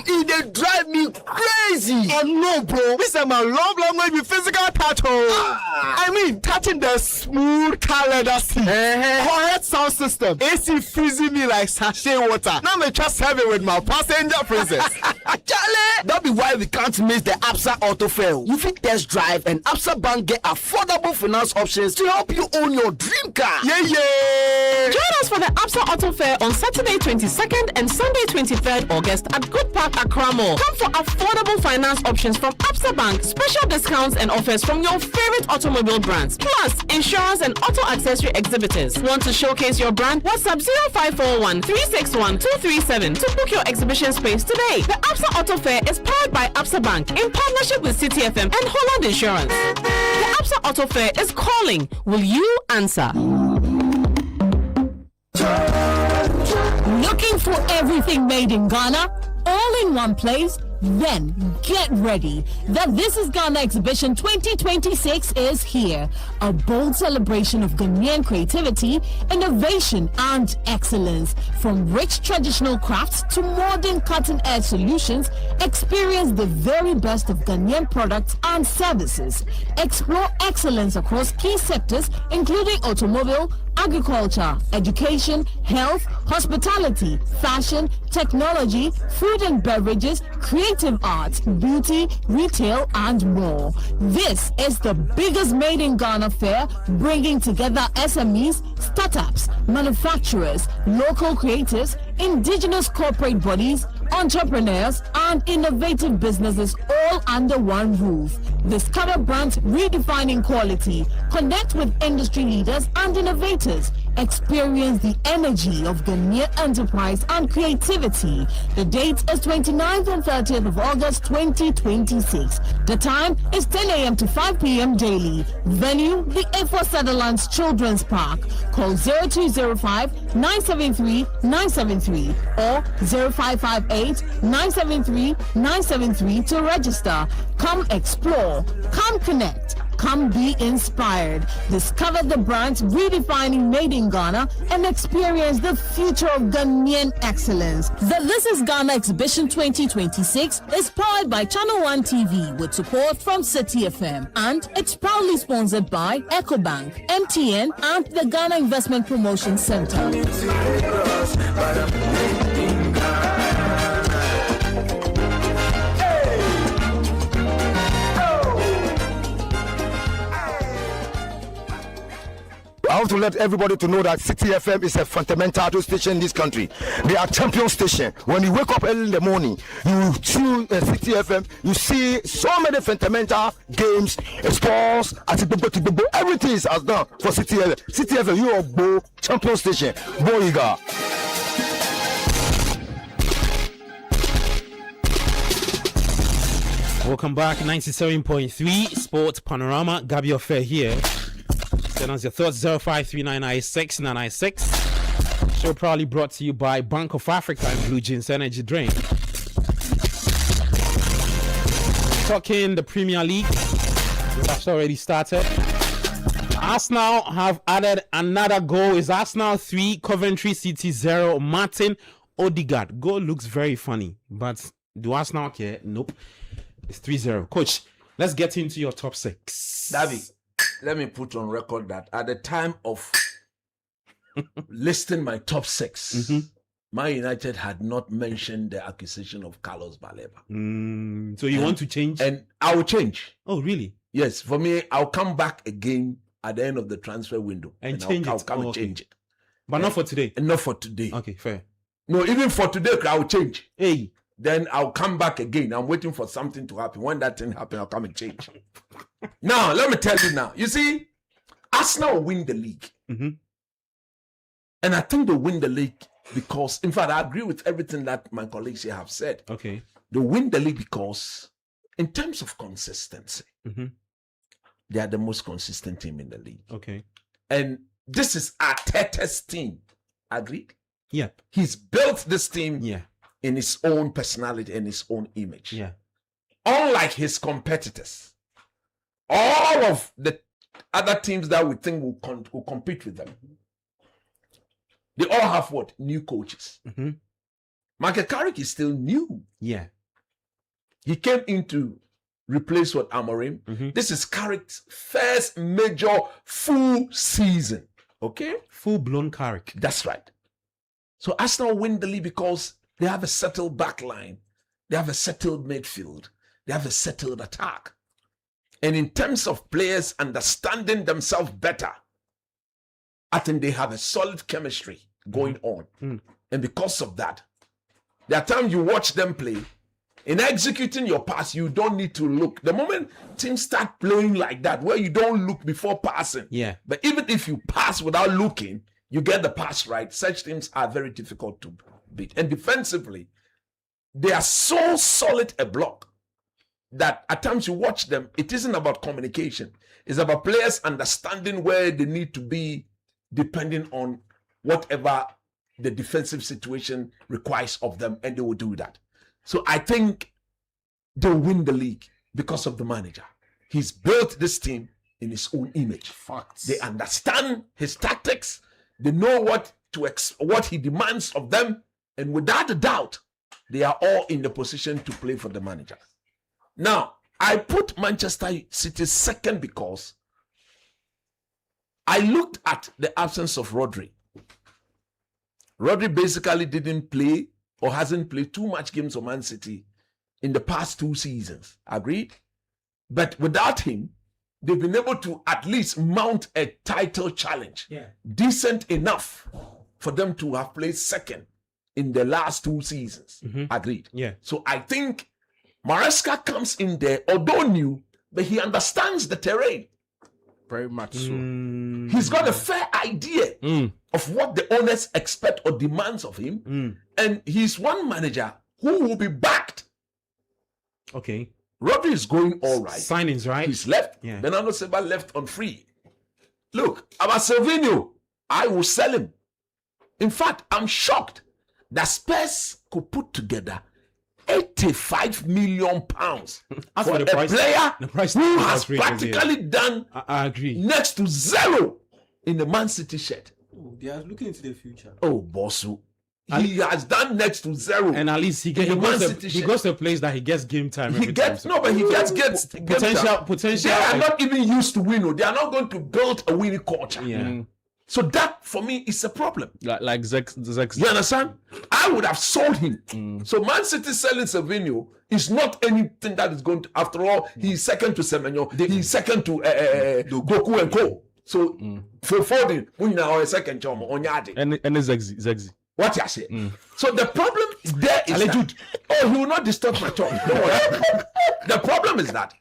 it drive me crazy. Oh no, bro, this is my long way with physical touch. I mean, touching the smooth car leather seat, quiet sound system, AC freezing me like sachet water. Now me just have it with my passenger princess. Charlie, that be why we can't miss the Absa Auto Fair. You fit test drive and Absa Bank get affordable finance options to help you own your dream car. Yeah. Join us for the Absa Auto Fair on Saturday 22nd and Sunday 23rd August at Good Park, Accra Mall. Come for affordable finance options from Absa Bank, special discounts and offers from your favorite automobile brands, plus insurance and auto accessory exhibitors. Want to showcase your brand? WhatsApp 0541 361 237 to book your exhibition space today. The Absa Auto Fair is powered by Absa Bank in partnership with Citi FM and Holland Insurance. The Absa Auto Fair is calling. Will you answer? Looking for everything made in Ghana, all in one place? Then get ready. The This is Ghana Exhibition 2026 is here. A bold celebration of Ghanaian creativity, innovation, and excellence. From rich traditional crafts to modern cutting-edge solutions, experience the very best of Ghanaian products and services. Explore excellence across key sectors, including automobile, agriculture, education, health, hospitality, fashion, technology, food and beverages, creative arts, beauty, retail, and more. This is the biggest Made in Ghana fair, bringing together SMEs, startups, manufacturers, local creatives, indigenous corporate bodies, entrepreneurs, and innovative businesses all under one roof. Discover brands redefining quality, connect with industry leaders and innovators, experience the energy of Ghanaian enterprise and creativity. The date is 29th and 30th of August 2026. The time is 10 a.m. to 5 p.m. daily. Venue, the A4 Sutherland's Children's Park. Call 0205 973 973 or 0558 973 973 to register. Come explore, come connect, come be inspired. Discover the brands redefining Made in Ghana and experience the future of Ghanaian excellence. The This is Ghana Exhibition 2026 is powered by Channel 1 TV with support from Citi FM, and it's proudly sponsored by EcoBank, MTN, and the Ghana Investment Promotion Center. I want to let everybody to know that Citi FM is a fundamental station in this country. They are champion station. When you wake up early in the morning, you tune Citi FM, you see so many fundamental games, sports, everything is as done for Citi FM. Citi FM, you are Bo champion station. Boyiga. Welcome back, 97.3 Sports Panorama. Gabi Affair here. Send us your thoughts, 053996 Show proudly brought to you by Bank of Africa and Blue Jeans Energy Drink. Talking the Premier League, that's already started. Arsenal have added another goal. It's Arsenal 3, Coventry City 0. Martin Odegaard. Goal looks very funny, but do Arsenal care? Nope. It's 3-0. Coach, let's get into your top 6. Davi, let me put on record that at the time of listing my top 6, Man United had not mentioned the acquisition of Carlos Baleba. So you want to change? And I will change. Oh, really? Yes, for me, I'll come back again at the end of the transfer window. And change I'll it. come and Okay. change it. But not for today. And not for today. Okay, fair. No, even for today, I'll change. Hey. Then I'll come back again. I'm waiting for something to happen. When that thing happens, I'll come and change. Now, let me tell you now. You see, Arsenal will win the league. Mm-hmm. And I think they'll win the league because, in fact, I agree with everything that my colleagues here have said. Okay. They win the league because, in terms of consistency, they are the most consistent team in the league. Okay. And this is Arteta's team. Agreed? Yeah. He's built this team Yeah. in his own personality and his own image. Yeah. Unlike his competitors, all of the other teams that we think will compete with them, they all have what? New coaches. Michael Carrick is still new. Yeah. He came in to replace what Amorim. This is Carrick's first major full season. Okay? Full-blown Carrick. That's right. So Arsenal win the league because they have a settled back line. They have a settled midfield. They have a settled attack. And in terms of players understanding themselves better, I think they have a solid chemistry going on. And because of that, there are times you watch them play. In executing your pass, you don't need to look. The moment teams start playing like that, where you don't look before passing. Yeah. But even if you pass without looking, you get the pass right. Such teams are very difficult to beat. And defensively, they are so solid a block that at times you watch them, it isn't about communication. It's about players understanding where they need to be depending on whatever the defensive situation requires of them, and they will do that. So I think they'll win the league because of the manager. He's built this team in his own image. Facts. They understand his tactics. They know what he demands of them. And without a doubt, they are all in the position to play for the manager. Now, I put Manchester City second because I looked at the absence of Rodri. Rodri basically didn't play or hasn't played too much games for Man City in the past 2 seasons. Agreed? But without him, they've been able to at least mount a title challenge. Yeah. Decent enough for them to have played second in the last 2 seasons. Agreed? Yeah. So I think Maresca comes in there, although new, but he understands the terrain. Very much so. He's got a fair idea of what the owners expect or demands of him. And he's one manager who will be backed. Okay. Rodri is going all right. Signings, right? He's left. Yeah. Bernardo Silva left on free. Look, about Silvino, I will sell him. In fact, I'm shocked that Spurs could put together 85 million pounds As for for a the price, player the price who is has outrageous, practically done I agree. next to zero in the Man City shirt. They are looking into the future. Oh, Bossu. He has done next to zero. And at least he In the Man goes City he shirt. goes to a place that he gets game time. He every gets time, no, but he gets potential. They are not even used to win. They are not going to build a winning culture. Yeah. So that for me is a problem. Like Zex. You understand? I would have sold him. So Man City selling Savinho is not anything that is going to. After all, he's second to Semenyo. He's second to Goku and Co. So for Foden, we now a second job on Yadi. And Zexi. What you say? So the problem there is that, oh, he will not distort my tongue. Don't worry. The problem is that,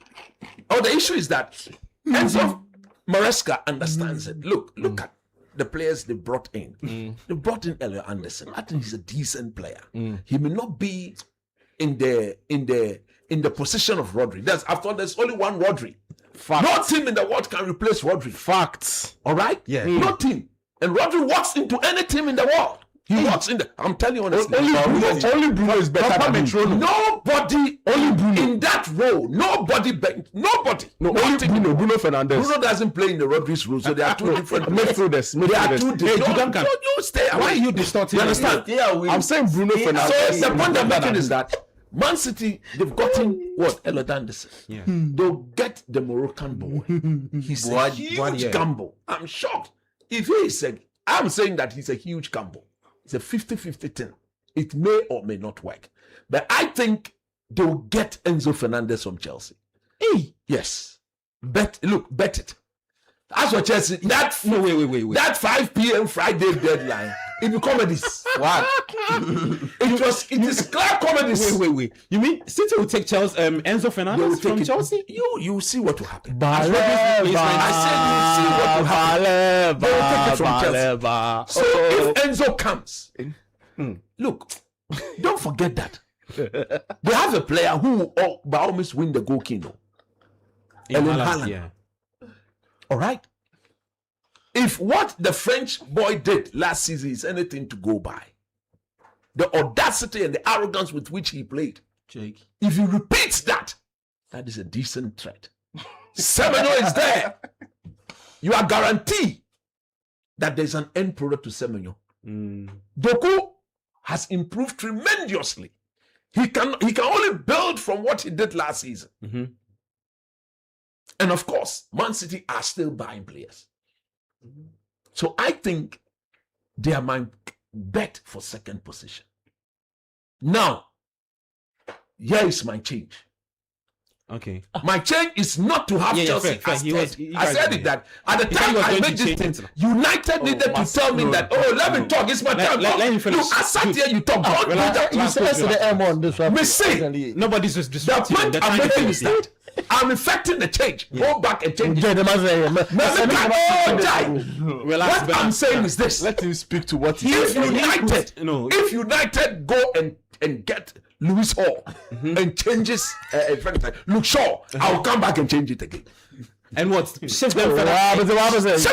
or the issue is that Enzo Maresca understands it. Look at the players they brought in. They brought in Elliot Anderson. I think he's a decent player. He may not be in the position of Rodri. There's only one Rodri. No team in the world can replace Rodri. Facts. All right? Yeah. No team. And Rodri walks into any team in the world. He walks in the. I'm telling you honestly. Only Bruno is better than him. Nobody in that role. Nobody. No, only Bruno Fernandes. Bruno doesn't play in the Rodri's role, so they are two different midfielders. They are two different. Hey, You stay away. Why are you distorting? You understand? I'm saying Bruno Fernandes. So the point I'm making is that Man City, they've gotten what? Elliot Anderson. Yeah. They'll get the Moroccan boy. He's a huge gamble. I'm shocked. If he is I'm saying that he's a huge gamble. It's a 50-50 thing. It may or may not work. But I think they will get Enzo Fernandez from Chelsea. Hey. Yes. Bet it. As for Chelsea, wait. That 5 p.m. Friday deadline, it will comedies. What? It is clear comedies. Wait. You mean City will take Chelsea, Enzo Fernandez from Chelsea? You see what will happen. I said you see what will happen. They will take it from Chelsea. So if Enzo comes, look, don't forget that they have a player who will by all means win the goal king. Haaland. Yeah. All right. If what the French boy did last season is anything to go by, the audacity and the arrogance with which he played, Jake. if he repeats that, that is a decent threat. Semenyo is there. You are guaranteed that there's an end product to Semenyo. Doku has improved tremendously. He can only build from what he did last season. And of course, Man City are still buying players. So I think they are my bet for second position. Now, here is my change. Okay. My change is not to have Chelsea fair. as He third. was- he I guys- said it that at the He said he time was I going made to this change thing, it. United needed to tell me that, let me talk, it's my time. let him finish. Look, I sat here, you talk. Don't do that. You said the M on this one. Missy. Nobody's just The disrupting. point I'm making is that I'm effecting the change. Go back and change it. What I'm saying is this. Let him speak to what he If United go and get Lewis Hall and changes Luke Shaw, I'll come back and change it again. And what? Shift them further. Shift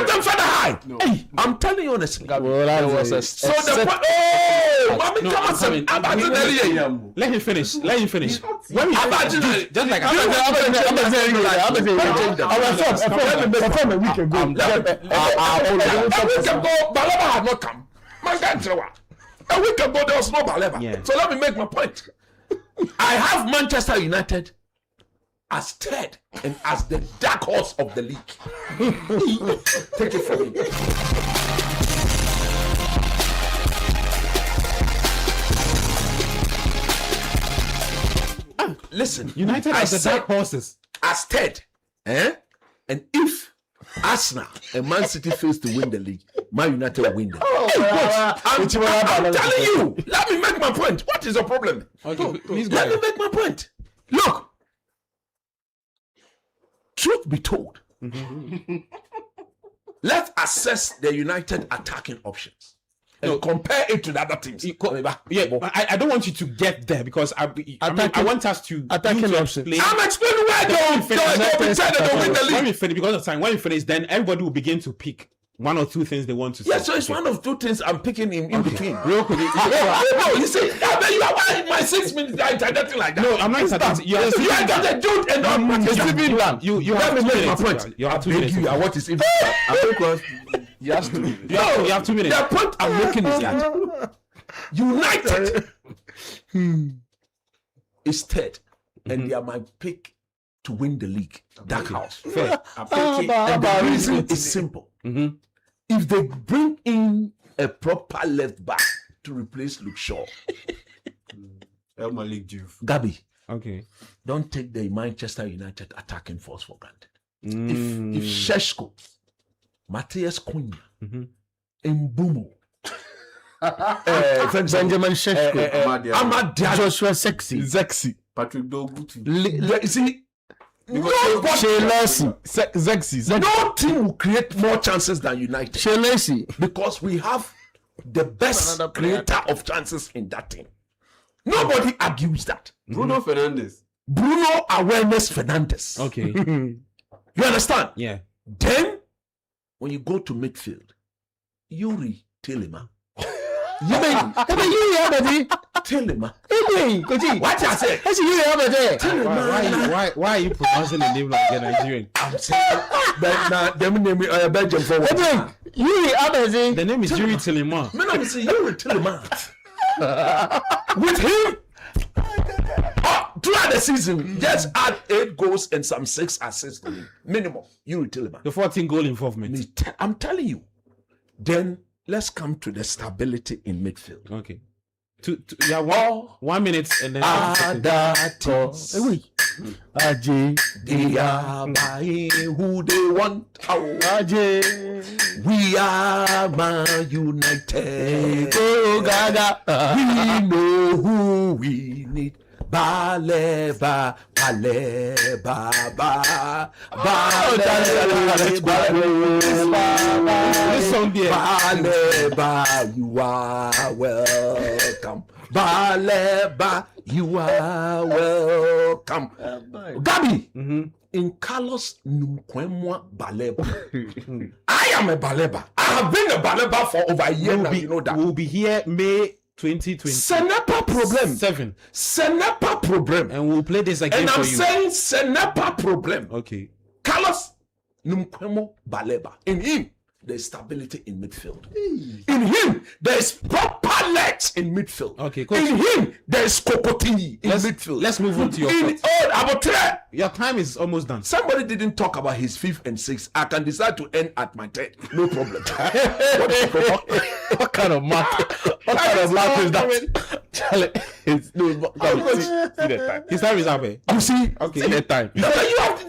them further high. Hey, I'm telling you honestly. there was a So the point. Oh, mommy, come on, son. Let him finish. When we Just like Baleba had not come. Man can't tell what. A week ago there was no Baleba. Yeah. So let me make my point. I have Manchester United as third and as the dark horse of the league. Take it from me. Listen, United I as the said dark horses. as third, and if Arsenal and Man City fails to win the league, Man United will win the league. I'm telling you, let me make my point. What is the problem? Okay, please go Let me ahead. make my point. Look, truth be told, let's assess the United attacking options and compare it to the other teams. I don't want you to get there because I want us to attacking options. I'm explaining why don't pretend they don't win the When league. we finish, because of time, when we finish, then everybody will begin to pick one or two things they want to say. Yeah, so it's one of two things I'm picking in between. Real quick. No, you see, you are in my 6 minutes nothing like that. No, I'm not interrupting. You have You are the dude and not You let have me 2 make my minutes. point. You have 2 Beg minutes. you, I want to see. he has to. You have 2 minutes. The point I'm making is that United is third, and they are my pick to win the league. Dark house. Fair. And the reason is simple. If they bring in a proper left back to replace Luke Shaw, Gabi, Okay. don't take the Manchester United attacking force for granted. If Sheshko, Matthias Cunha, Mbumo, Benjamin Sheshko, Ahmad Diallo, Joshua Zexi, Patrick Dogu. you see, Zexi, no team will create more chances than United because we have the best creator of chances in that team. Nobody argues that. Bruno Fernandes. Bruno Awareness Fernandes. Okay. You understand? Yeah. Then, when you go to midfield, Yuri Tillema. Tillema. What I say? Why are you pronouncing the name like a Nigerian? I'm saying, but now them name Belgium for what? The name is Yuri Tillema. Man, I'm saying Yuri Tillema. With him, throughout the season, just add 8 goals and some 6 assists to him. Minimum. Yuri Tillema. The 14-goal involvement. I'm telling you. Then let's come to the stability in midfield. Okay. Yeah, 1 minute and then. Wait. Ajay. They are buying who they want. Ajay. We are Man United. Oh, Gaga. We know who we need. Baleba, baleba, This song there. Baleba, you are welcome. Baleba, you are welcome. Gabi, in Carlos Nkwemwa Baleba. I am a Baleba. I have been a Baleba for over a year now. You know that. We'll be here May 2020. Senepa problem. 7. Senepa problem. And we'll play this again and for I'm you. saying Senepa problem. Okay. Carlos Nkwemo Baleba. In him, there's stability in midfield. In him, there's proper legs in midfield. Okay, coach. In him, there's Kokotini in midfield. Let's move on to your in thoughts. Your time is almost done. Somebody didn't talk about his 5th and 6th. I can decide to end at my 10th. No problem. What kind of math? What kind of math is that? Charlie, see the time. His time is up. You see? Okay. See the time. No, you have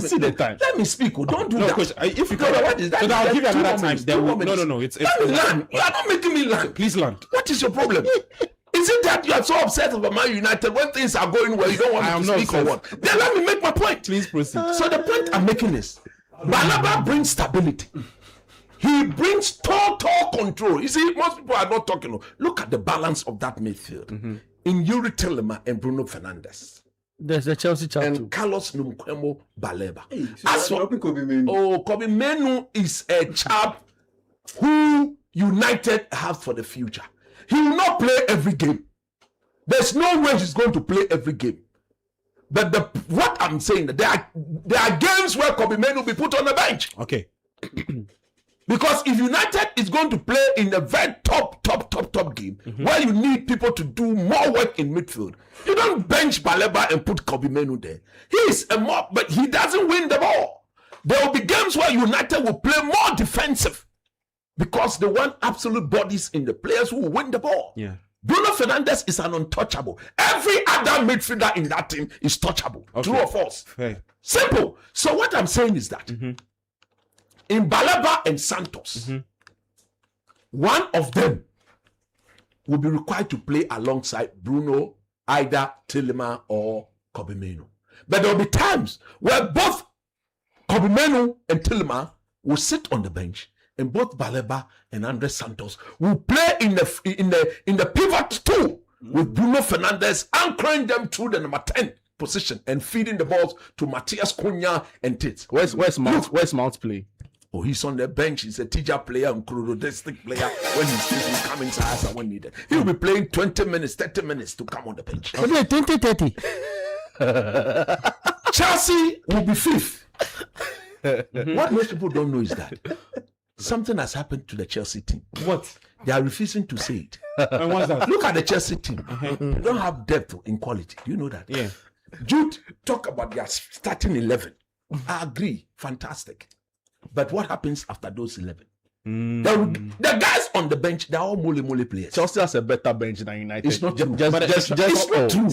See the time. Let me speak. Don't do No, that. coach, if you No, can, what is that? so I'll give you That's another 2 time. minutes, Then 2 we'll, minutes. no, it's Let me land. You are not making me land. Please land. What is your problem? Is it that you are so upset about Man United when things are going well? You don't want me to speak or what? Then let me make my point. Please proceed. So the point I'm making is, Balaba brings stability. He brings total control. You see, most people are not talking. Look at the balance of that midfield in Yuri Tillema and Bruno Fernandes. There's the Chelsea chapter. And Carlos Nkwemo Baleba. As for Kobe Menu is a chap who United have for the future. He will not play every game. There's no way he's going to play every game. But what I'm saying, there are games where Kobe Menu will be put on the bench. Okay. Because if United is going to play in a very top game, where you need people to do more work in midfield, you don't bench Baleba and put Kobe Menu there. He is a more, but he doesn't win the ball. There will be games where United will play more defensive because they want absolute bodies in the players who will win the ball. Yeah. Bruno Fernandes is an untouchable. Every other midfielder in that team is touchable. Okay. True or false? Hey. Simple. So what I'm saying is that in Baleba and Santos, one of them will be required to play alongside Bruno, either Tillema or Kobe Menu. But there will be times where both Kobe Menu and Tillema will sit on the bench, and both Baleba and Andre Santos will play in the pivot too, with Bruno Fernandes anchoring them through the number 10 position and feeding the balls to Matthias Cunha and Tits. Where's Mount play? Oh, he's on the bench. He's a teacher player and chronodetic player. When he's fit, he come inside when needed. He'll be playing 20 minutes, 30 minutes to come on the bench. Okay, 20-30. Chelsea will be 5th. What most people don't know is that something has happened to the Chelsea team. What? They are refusing to say it. And what's that? Look at the Chelsea team. They don't have depth in quality. Do you know that? Yeah. Jude talk about their starting 11. I agree. Fantastic. But what happens after those 11? The guys on the bench, they're all mole players. Chelsea has a better bench than United. It's not true. It's not true.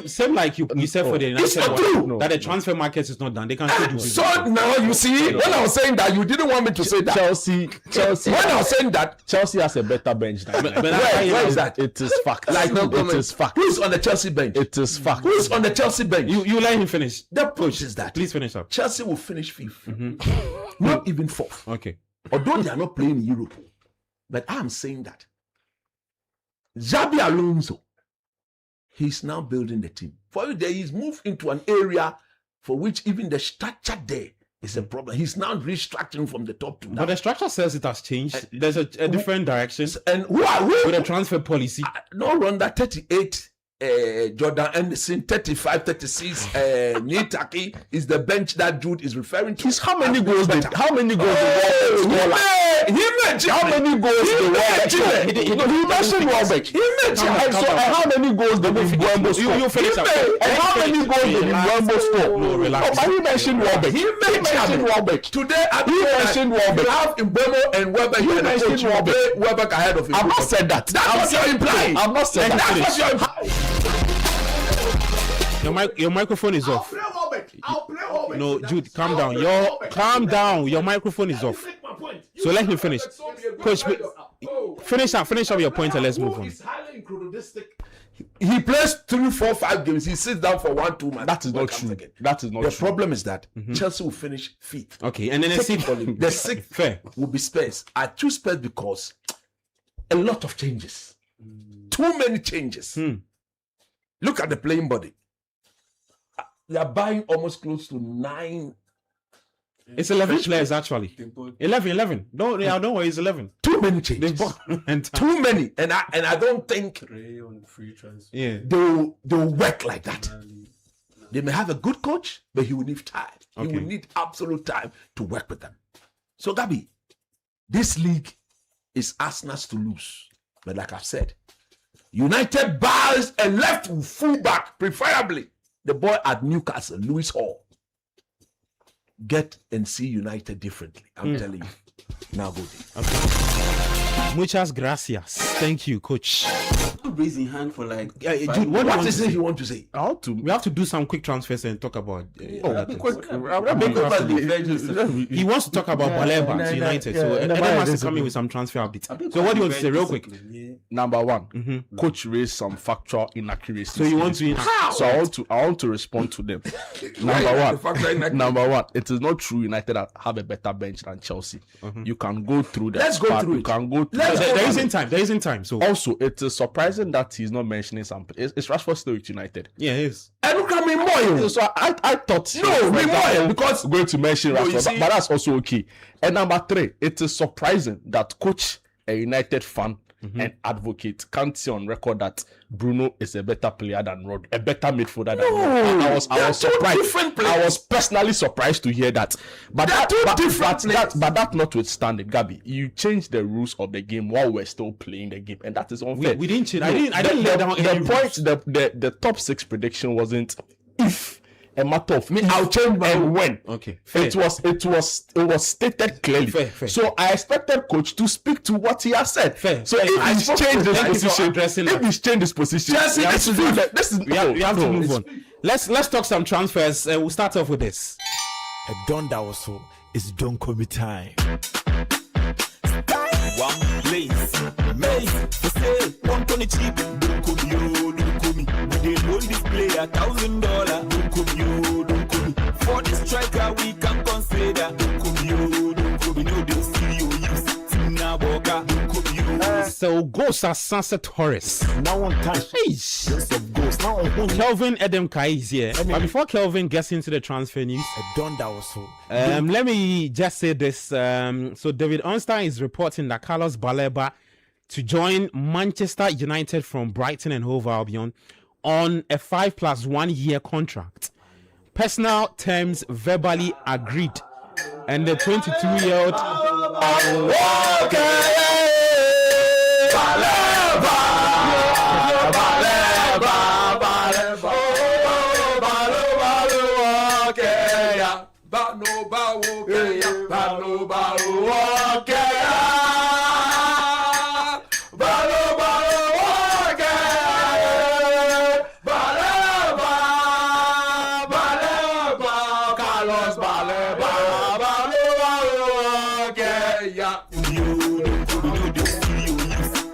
Same like you said for the United It's not one, true. that the transfer market is not done. They can still do business. So now you see, when I was saying that, you didn't want me to say that. Chelsea. When I was saying that, Chelsea has a better bench than United. where is that? It is fact. It is fact. Who's on the Chelsea bench? It is fact. Who's on the Chelsea bench? You let him finish. The approach is that Please finish up. Chelsea will finish 5th, not even 4th. Okay. Although they are not playing in Europe. But I'm saying that Xabi Alonso, he's now building the team. For you, he's moved into an area for which even the structure there is a problem. He's now restructuring from the top to down. But the structure says it has changed. There's a different direction And who are we? with a transfer policy. No Ronda 38, Jordan Anderson 35, 36, Nitaki is the bench that Jude is referring to. How many goals did How many goals they won? He mentioned Welbeck. He mentioned. How many goals did Mbeumo score? You finish up. And how many goals did Mbeumo score? No, relax. But he mentioned Welbeck. He mentioned Welbeck. Today, He mentioned Welbeck. You have Mbeumo and Welbeck. He and the mentioned coach will Welbeck. play Welbeck ahead of him. I've not said that. That's what you're implying. I've not said that. That's what you're implying. Your microphone is off. I'll play Welbeck. No, Jude, calm down. Calm down. Your microphone is off. So let him finish. Coach, finish up your point and let's move on. He's highly incredulous. He plays 3, 4, 5 games. He sits down for 1, 2 months. That is not true. That is not The true. problem is that Chelsea will finish 5th. Okay, and then the Technically, the 6th fair will be Spurs. I choose Spurs because a lot of changes. Too many changes. Look at the playing body. They are buying almost close to 9. It's 11 players actually. 11. Don't worry, it's 11. Too many changes. Too many, and I don't think Yeah. they'll work like that. They may have a good coach, but he will need time. He Okay. will need absolute time to work with them. So Gabi, this league is Arsenal's to lose. But like I've said, United buys a left fullback, preferably the boy at Newcastle, Lewis Hall. Get and see United differently. I'm telling you. Now go there. Muchas gracias. Thank you, coach. Raising hand for like. Dude, what is it you want to say? We have to do some quick transfers and talk about. He wants to talk about Baleba to United, so Adam has to come in with some transfer updates. So what do you want to say, real quick? Number one, coach raised some factual inaccuracies. So you want to? So I want to respond to them. Number one, it is not true United have a better bench than Chelsea. You can go through that. Let's go through it. You can go through. There isn't time. So also, it is surprising that he's not mentioning something. Is Rashford still with United? Yeah, he is. And look at me more. So I thought because going to mention Rashford, see- but that's also okay. And number three, it is surprising that coach, a United fan and advocate, can't say on record that Bruno is a better player than Rod, a better midfielder than Rod. I was surprised. I was personally surprised to hear that. But that notwithstanding, Gabi, you changed the rules of the game while we're still playing the game, and that is unfair. We didn't change. I didn't lay down any rules. The top 6 prediction wasn't if. A matter of me, I'll change my when. Okay, fair. It was stated clearly. Fair. So I expected coach to speak to what he has said. Fair. So if he's changed his position, we have to move on. Let's talk some transfers. We'll start off with this. A done that was so. It's don't call me time. One place, May, for say, one ton cheap. Don't come you, don't come me. We dey loan this player $1,000. Don't come you, don't come me. For the striker we can consider. Don't come you, don't come me. No, they see you use. Team na boga, don't come you. So goals are Sunset Horace. Now on time. Yes, of course. Now on one. Kelvin Edem Kai is here. But before Kelvin gets into the transfer news, A done that was so. let me just say this. So David Onstein is reporting that Carlos Baleba to join Manchester United from Brighton and Hove Albion on a 5+1 year contract. Personal terms verbally agreed. And the 22-year-old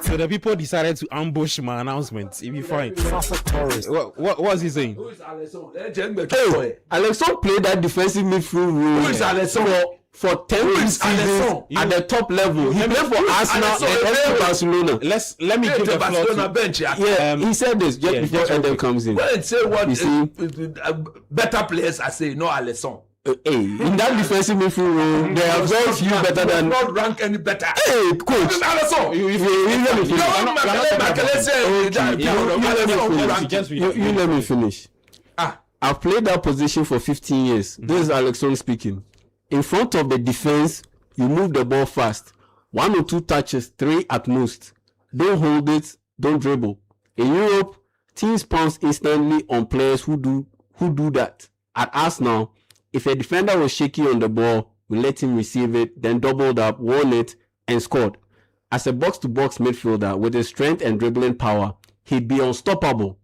So the people decided to ambush my announcement. If you find what was he saying? Alexon played that defensive midfield role. Who is Alexon? For 10 seasons at the top level. He played for Arsenal and FC Barcelona. Let me give the floor to bench. He said this just before Edem comes in. Well, say what You see? better players I say, no Alexon. In that defensive midfield role, there are very few better than. Not rank any better. Hey, coach. Alexon. You let me finish. I've played that position for 15 years. This is Alexon speaking. In front of the defense, you move the ball fast. 1 or 2 touches, 3 at most. Don't hold it, don't dribble. In Europe, teams pounce instantly on players who do that. At Arsenal, if a defender was shaky on the ball, we let him receive it, then doubled up, won it, and scored. As a box-to-box midfielder with his strength and dribbling power, he'd be unstoppable.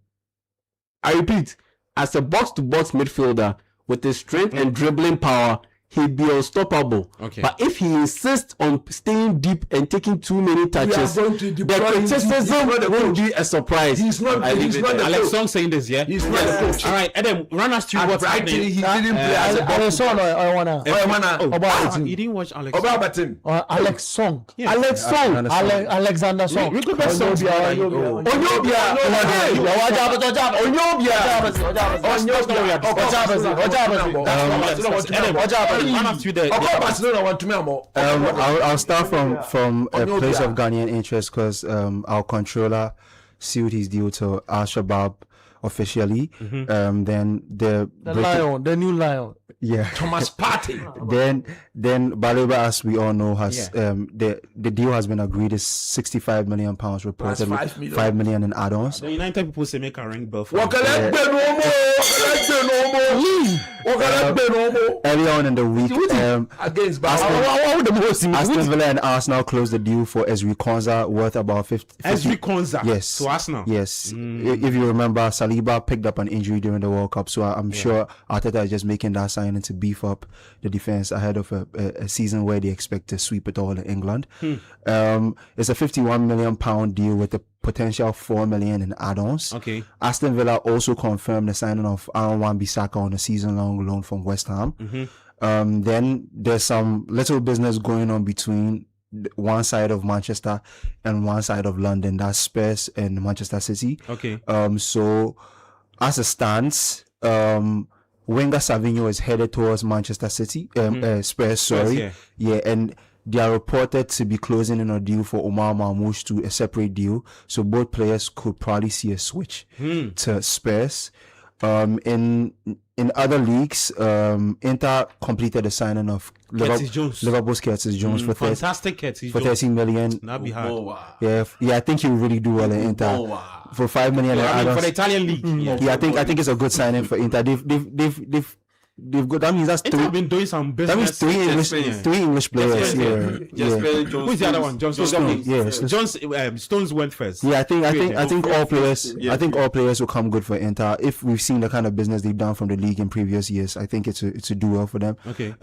I repeat, as a box-to-box midfielder with his strength and dribbling power, he'd be unstoppable. Okay. But if he insists on staying deep and taking too many touches, the criticism won't be a surprise. He's not the Alex coach. Song saying this, yeah? He's not the coach. All right, Adam, run us through what's Actually, he happening. didn't play as a Alex Song, I wanna. You didn't watch Alex Oba Song. Batim. Alex Song. Yeah. Alex Song. Alexander Song. We could bet songs. I'll start from a place of Ghanaian interest because our controller sealed his deal to Al Shabaab officially. Then the new lion. Yeah. Thomas Partey. Then Baleba, as we all know, has the deal has been agreed. Is £65 million reported, That's with 5 million. 5 million in add-ons. The United people say make a ring bell for Earlier on in the week, Against Aston Villa and Arsenal closed the deal for Ezri Konsa worth about 50. Ezri Konsa Yes. to Arsenal. Yes. If you remember, Saliba picked up an injury during the World Cup, so I'm sure Arteta is just making that signing to beef up the defense ahead of a season where they expect to sweep it all in England. It's a £51 million deal with a potential 4 million in add-ons. Okay. Aston Villa also confirmed the signing of Aaron Wan-Bissaka on a season-long loan from West Ham. Then there's some little business going on between one side of Manchester and one side of London. That's Spurs and Manchester City. Okay. So as it stands, Wenger Savinho is headed towards Manchester City. Spurs, sorry. Yeah, and they are reported to be closing in a deal for Omar Marmoush to a separate deal. So both players could probably see a switch to Spurs. In other leagues, Inter completed the signing of Liverpool's Curtis Jones for fantastic Curtis for 13 million. That'd be hard. Yeah, I think he'll really do well in Inter for 5 million. For the Italian league. Yeah, I think it's a good signing for Inter. They've got, that means that's Inter have been doing some business. That means three English players. Who's the other one? John Stones. Yeah, Stones went first. Yeah, I think all players. I think all players will come good for Inter. If we've seen the kind of business they've done from the league in previous years, I think it's a do well for them. Okay.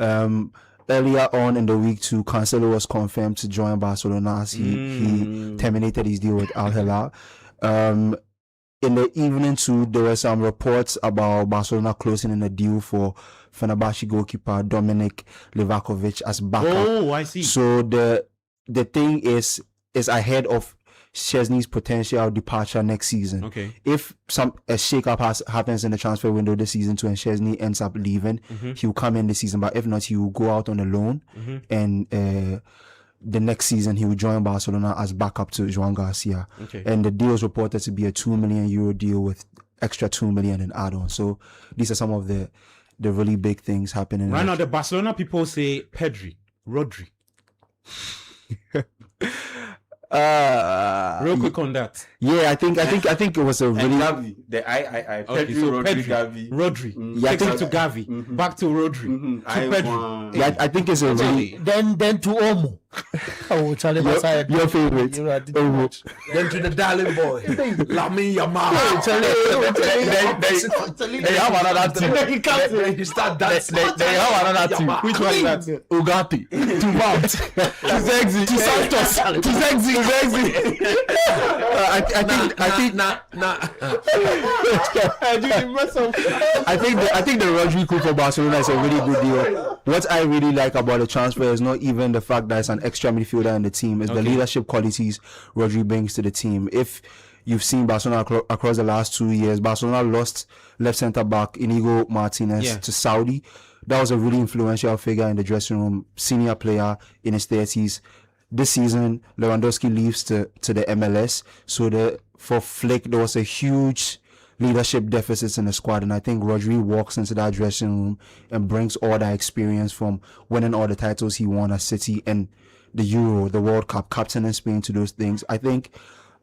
Earlier on in the week too, Cancelo was confirmed to join Barcelona as he terminated his deal with Al Hilal. In the evening too, there were some reports about Barcelona closing in a deal for Fenerbahce goalkeeper Dominik Livakovic as backup. Oh, I see. So the thing is ahead of Szczesny's potential departure next season. Okay. If a shake-up happens in the transfer window this season too and Szczesny ends up leaving, he will come in this season. But if not, he will go out on a loan and the next season he will join Barcelona as backup to Joan Garcia. Okay. And the deal is reported to be a €2 million deal with extra 2 million in add-on. So these are some of the really big things happening. Right now, the Barcelona people say Rodri. Real quick on that. Yeah, I think it was a really Gavi, Okay, so Rodri. Yeah, I Take think it to Gavi. Back to Rodri. To Pedri. Yeah, I think it's a really Then to Omo. Oh, Charlie Masai. your favorite. Omo. Then to the darling boy, Lamine Yamal. They have another team. Then he start dancing. They have another team. Yamal. Which one is that? Ugarte. To Mount. To Zegzi. To Santos. To Zegzi. I think the Rodri coup for Barcelona is a really good deal. What I really like about the transfer is not even the fact that it's an extra midfielder in the team, it's the leadership qualities Rodri brings to the team. If you've seen Barcelona across the last 2 years, Barcelona lost left centre back Inigo Martinez to Saudi. That was a really influential figure in the dressing room, senior player in his 30s. This season, Lewandowski leaves to the MLS. So for Flick, there was a huge leadership deficit in the squad. And I think Rodri walks into that dressing room and brings all that experience from winning all the titles he won at City and the Euro, the World Cup, captaining Spain to those things. I think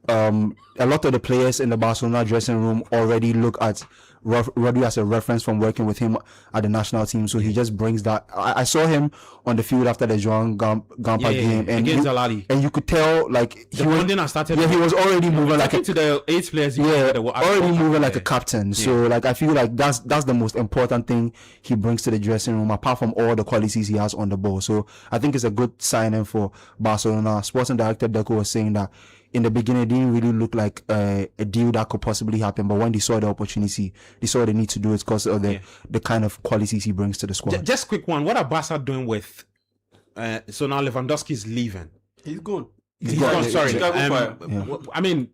a lot of the players in the Barcelona dressing room already look at Rodri as a reference from working with him at the national team. So he just brings that. I saw him on the field after the Joan Gampa game, and against Alali. And you could tell like he was already moving like to the 8 players. Already moving like a captain. So like I feel like that's the most important thing he brings to the dressing room, apart from all the qualities he has on the ball. So I think it's a good signing for Barcelona. Sporting director Deco was saying that in the beginning, it didn't really look like a deal that could possibly happen. But when they saw the opportunity, they saw the need to do it because of the kind of qualities he brings to the squad. Just quick one. What are Barca doing with... so now Lewandowski is leaving. He's gone. He's gone, sorry. I mean,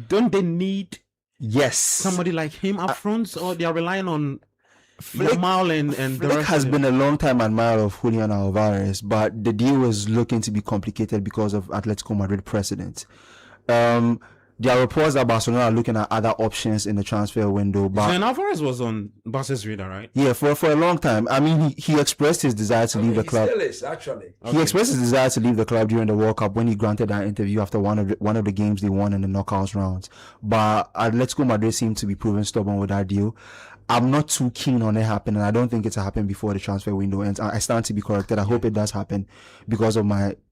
don't they need somebody like him up front? Or they are relying on Yamal and the Flick rest has of been a long time admirer of Julian Alvarez, but the deal was looking to be complicated because of Atletico Madrid precedent. There are reports that Barcelona are looking at other options in the transfer window. But Alvarez was on Barca's radar, right? Yeah, for a long time. I mean, he expressed his desire to leave the club. He still is, actually. He expressed his desire to leave the club during the World Cup when he granted that interview after one of the games they won in the knockouts rounds. But Atletico Madrid seemed to be proven stubborn with that deal. I'm not too keen on it happening. I don't think it's happening before the transfer window ends. I stand to be corrected. I hope it does happen because of but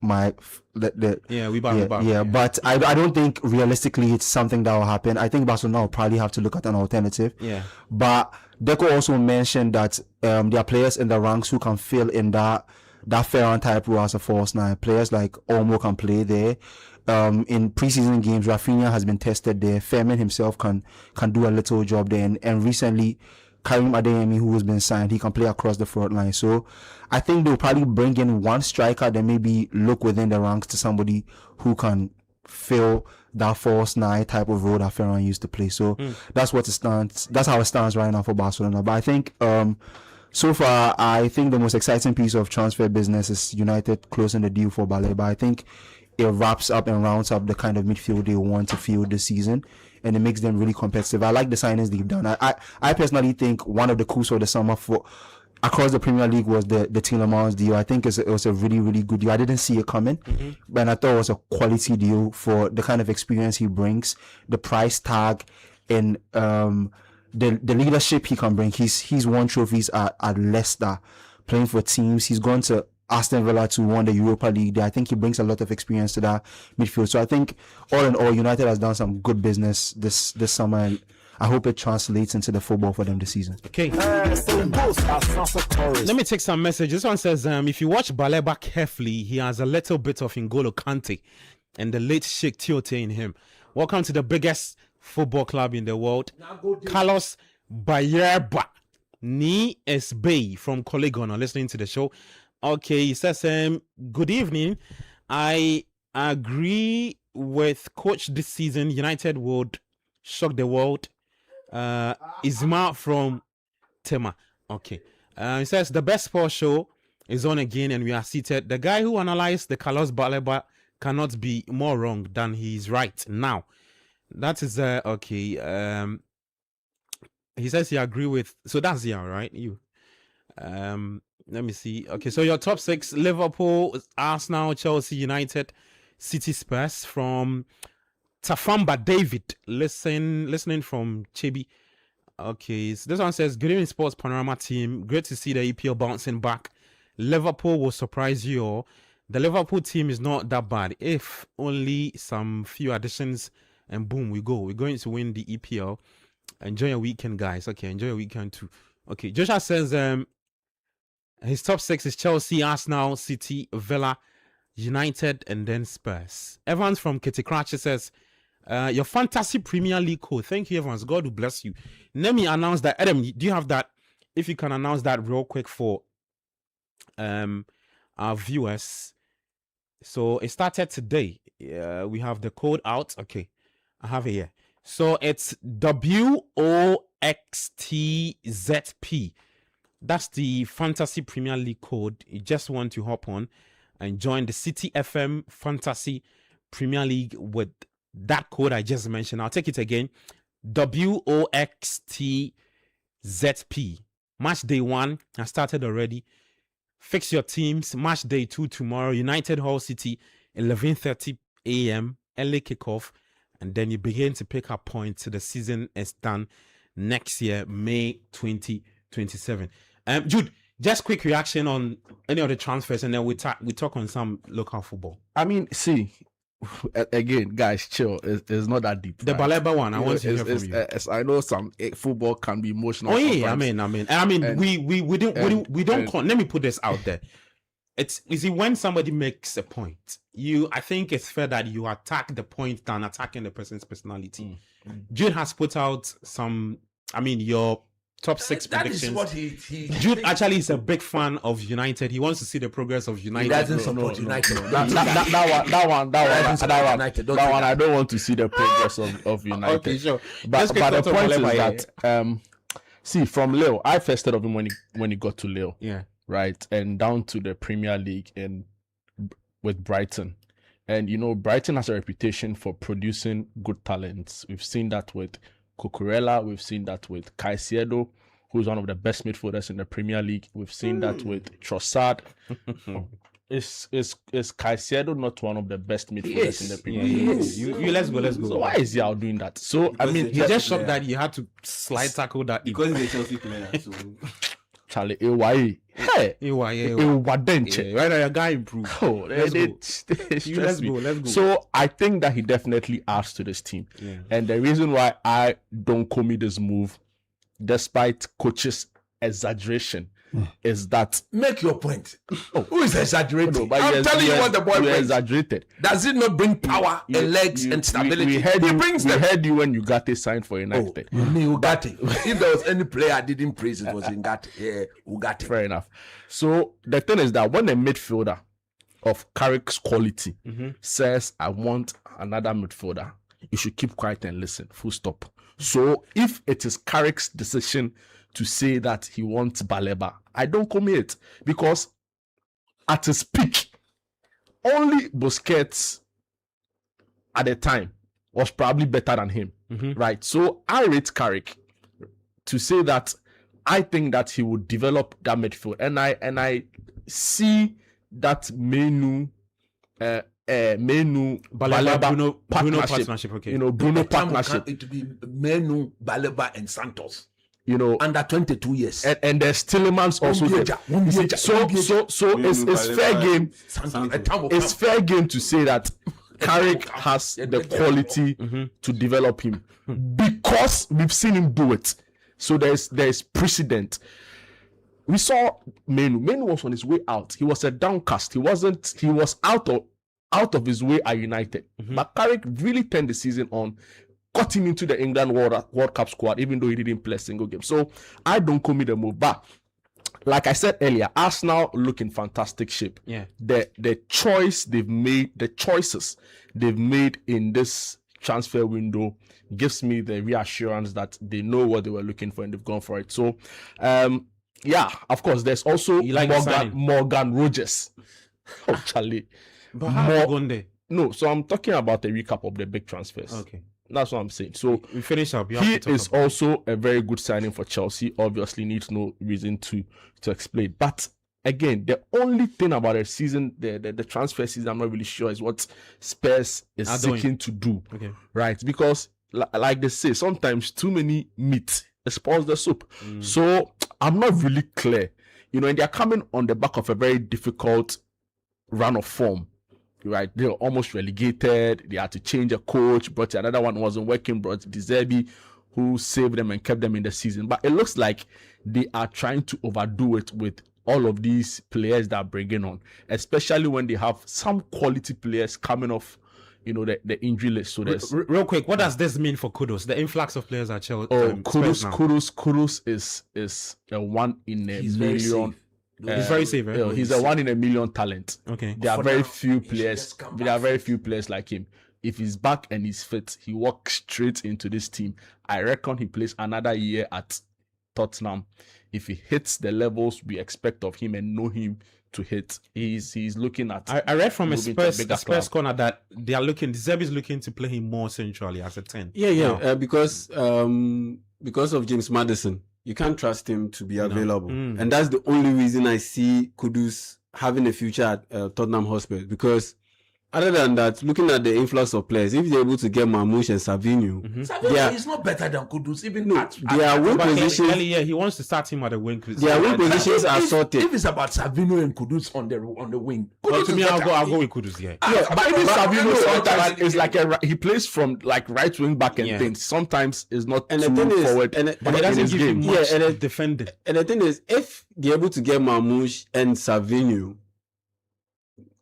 I don't think realistically it's something that will happen. I think Barcelona will probably have to look at an alternative. Yeah. But Deco also mentioned that there are players in the ranks who can fill in that Ferran type role as a false nine. Players like Olmo can play there. In preseason games, Rafinha has been tested there. Fermin himself can do a little job there. And recently, Karim Adeyemi, who has been signed, he can play across the front line. So I think they'll probably bring in one striker, then maybe look within the ranks to somebody who can fill that false nine type of role that Ferran used to play. So that's what it stands. That's how it stands right now for Barcelona. But I think so far, I think the most exciting piece of transfer business is United closing the deal for Baleba. I think it wraps up and rounds up the kind of midfield they want to field this season, and it makes them really competitive. I like the signings they've done. I personally think one of the coups of the summer for across the Premier League was the Tielemans deal. I think it was a really, really good deal. I didn't see it coming, but I thought it was a quality deal for the kind of experience he brings, the price tag, and the leadership he can bring. He's won trophies at Leicester, playing for teams. He's gone to Aston Villa to win the Europa League. I think he brings a lot of experience to that midfield. So I think all in all, United has done some good business this summer, and I hope it translates into the football for them this season. Okay. Let me take some messages. This one says, if you watch Baleba carefully, he has a little bit of N'Golo Kante and the late Sheikh Tiote in him. Welcome to the biggest football club in the world. Carlos Bayerba Ni Esbey from Kolegona listening to the show. Okay, he says, good evening. I agree with coach this season. United would shock the world. Isma from Tema. Okay. He says, the best sports show is on again and we are seated. The guy who analyzed the Carlos Baleba cannot be more wrong than he's right now. That is, okay. He says he agree with, so that's right? You. Let me see. Okay, so your top 6: Liverpool, Arsenal, Chelsea, United, City, Spurs. From Tafamba David, listening from Chibi. Okay, so this one says, good evening, Sports Panorama team. Great to see the EPL bouncing back. Liverpool will surprise you all. The Liverpool team is not that bad. If only some few additions and boom, we go. We're going to win the EPL. Enjoy your weekend, guys. Okay, enjoy your weekend too. Okay, Joshua says, his top 6 is Chelsea, Arsenal, City, Villa, United, and then Spurs. Evans from Kitty Cratcher says, your fantasy Premier League code. Thank you, Evans. God will bless you. Let me announce that. Adam, do you have that? If you can announce that real quick for our viewers. So it started today. We have the code out. Okay, I have it here. So it's WOXTZP. That's the Fantasy Premier League code. You just want to hop on and join the Citi FM Fantasy Premier League with that code I just mentioned. I'll take it again. WOXTZP. Match day 1 has started already. Fix your teams. Match day 2 tomorrow. United Hull City, 11:30 a.m. early kickoff, and then you begin to pick up points. The season is done next year, May 2027. Jude, just quick reaction on any of the transfers, and then we talk on some local football. I mean, see, again, guys, chill. It's not that deep. The Baleba one, I want to hear from you. I know some football can be emotional. Oh yeah, I mean, And- we don't. Let me put this out there. You see, when somebody makes a point, I think it's fair that you attack the point than attacking the person's personality. Jude has put out some. I mean, your top 6 That predictions. is what he Jude actually is a big fan of United. He wants to see the progress of United. He doesn't support United. That one. I don't want to see the progress of United. Okay, sure. But the point is that see, from Lille, I first heard of him when he got to Lille. Yeah. Right, and down to the Premier League and with Brighton. And Brighton has a reputation for producing good talents. We've seen that with Cucurella, we've seen that with Caicedo, who's one of the best midfielders in the Premier League. We've seen that with Trossard. Is Caicedo not one of the best midfielders in the Premier League? Let's go. So why is he out doing that? So Because I mean, He just shocked that you had to slide tackle that. Because he's a Chelsea player. So Charlie, hey, Right now, your guy improved. let's go. So I think that he definitely adds to this team. Yeah. And the reason why I don't commit this move, despite coach's exaggeration, is that Make your point. Who is exaggerating? but I'm telling you what the boy you brings. exaggerated. Does it not bring power and legs and stability? We heard He you, brings we them. heard you when Ugarte signed for United. Ugarte. If there was any player I didn't praise, it was Ugarte. Yeah, Ugarte. Fair enough. So the thing is that when a midfielder of Carrick's quality says, I want another midfielder, you should keep quiet and listen. Full stop. So if it is Carrick's decision to say that he wants Baleba, I don't commit, because at his peak, only Busquets at the time was probably better than him, right? So I rate Carrick to say that I think that he would develop that midfield, and I see that Menu Baleba Bruno partnership. Okay. Bruno partnership. It will be Menu, Baleba, and Santos. Under 22 years. And there's Tillemans also there. So it's fair game. It's fair game to say that Carrick has the quality to develop him, because we've seen him do it. So there's precedent. We saw Menu. Menu was on his way out. He was a downcast. He was out of his way at United. But Carrick really turned the season on, got him into the England World Cup squad, even though he didn't play a single game. So I don't commit the move. But like I said earlier, Arsenal look in fantastic shape. Yeah. The choices they've made in this transfer window gives me the reassurance that they know what they were looking for and they've gone for it. So yeah, of course, there's also Morgan Rogers. Oh, Charlie. But how have you gone there? No, so I'm talking about the recap of the big transfers. Okay. That's what I'm saying. So we finish up. He is also a very good signing for Chelsea. Obviously, needs no reason to explain. But again, the only thing about the season, the transfer season, I'm not really sure is what Spurs is seeking to do. Okay. Right? Because like they say, sometimes too many meat spoils the soup. So I'm not really clear. And they're coming on the back of a very difficult run of form. Right, they were almost relegated. They had to change a coach, brought another one wasn't working, brought De Zerbi, who saved them and kept them in the season. But it looks like they are trying to overdo it with all of these players that are bringing on, especially when they have some quality players coming off, the injury list. So there's real quick, what does this mean for Kudus? The influx of players at Chelsea. Kudus is a one in a million. He's very safe. Right? He's a 1 in a million talent. Okay. There are very few players. There are very few players like him. If he's back and he's fit, he walks straight into this team. I reckon he plays another year at Tottenham. If he hits the levels we expect of him and know him to hit, he's looking at. I read from a Spurs corner that they are looking. De Zerbi is looking to play him more centrally as a 10. Yeah. Because of James Maddison. you can't trust him to be available. And that's the only reason I see Kudus having a future at Tottenham Hotspur. Because other than that, looking at the influx of players, if they're able to get Mamouche and Savinho, Savinho is not better than Kudus. Even their wing positions. He wants to start him at the wing. Their wing positions are sorted. If it's about Savinho and Kudus on the wing, to me, I'll go with Kudus. Yeah, but even Savinho sometimes is like he plays from like right wing back and things. Sometimes is not and too the thing forward. But he doesn't give him much defending. And the thing is, if they're able to get Mamouche and Savinho,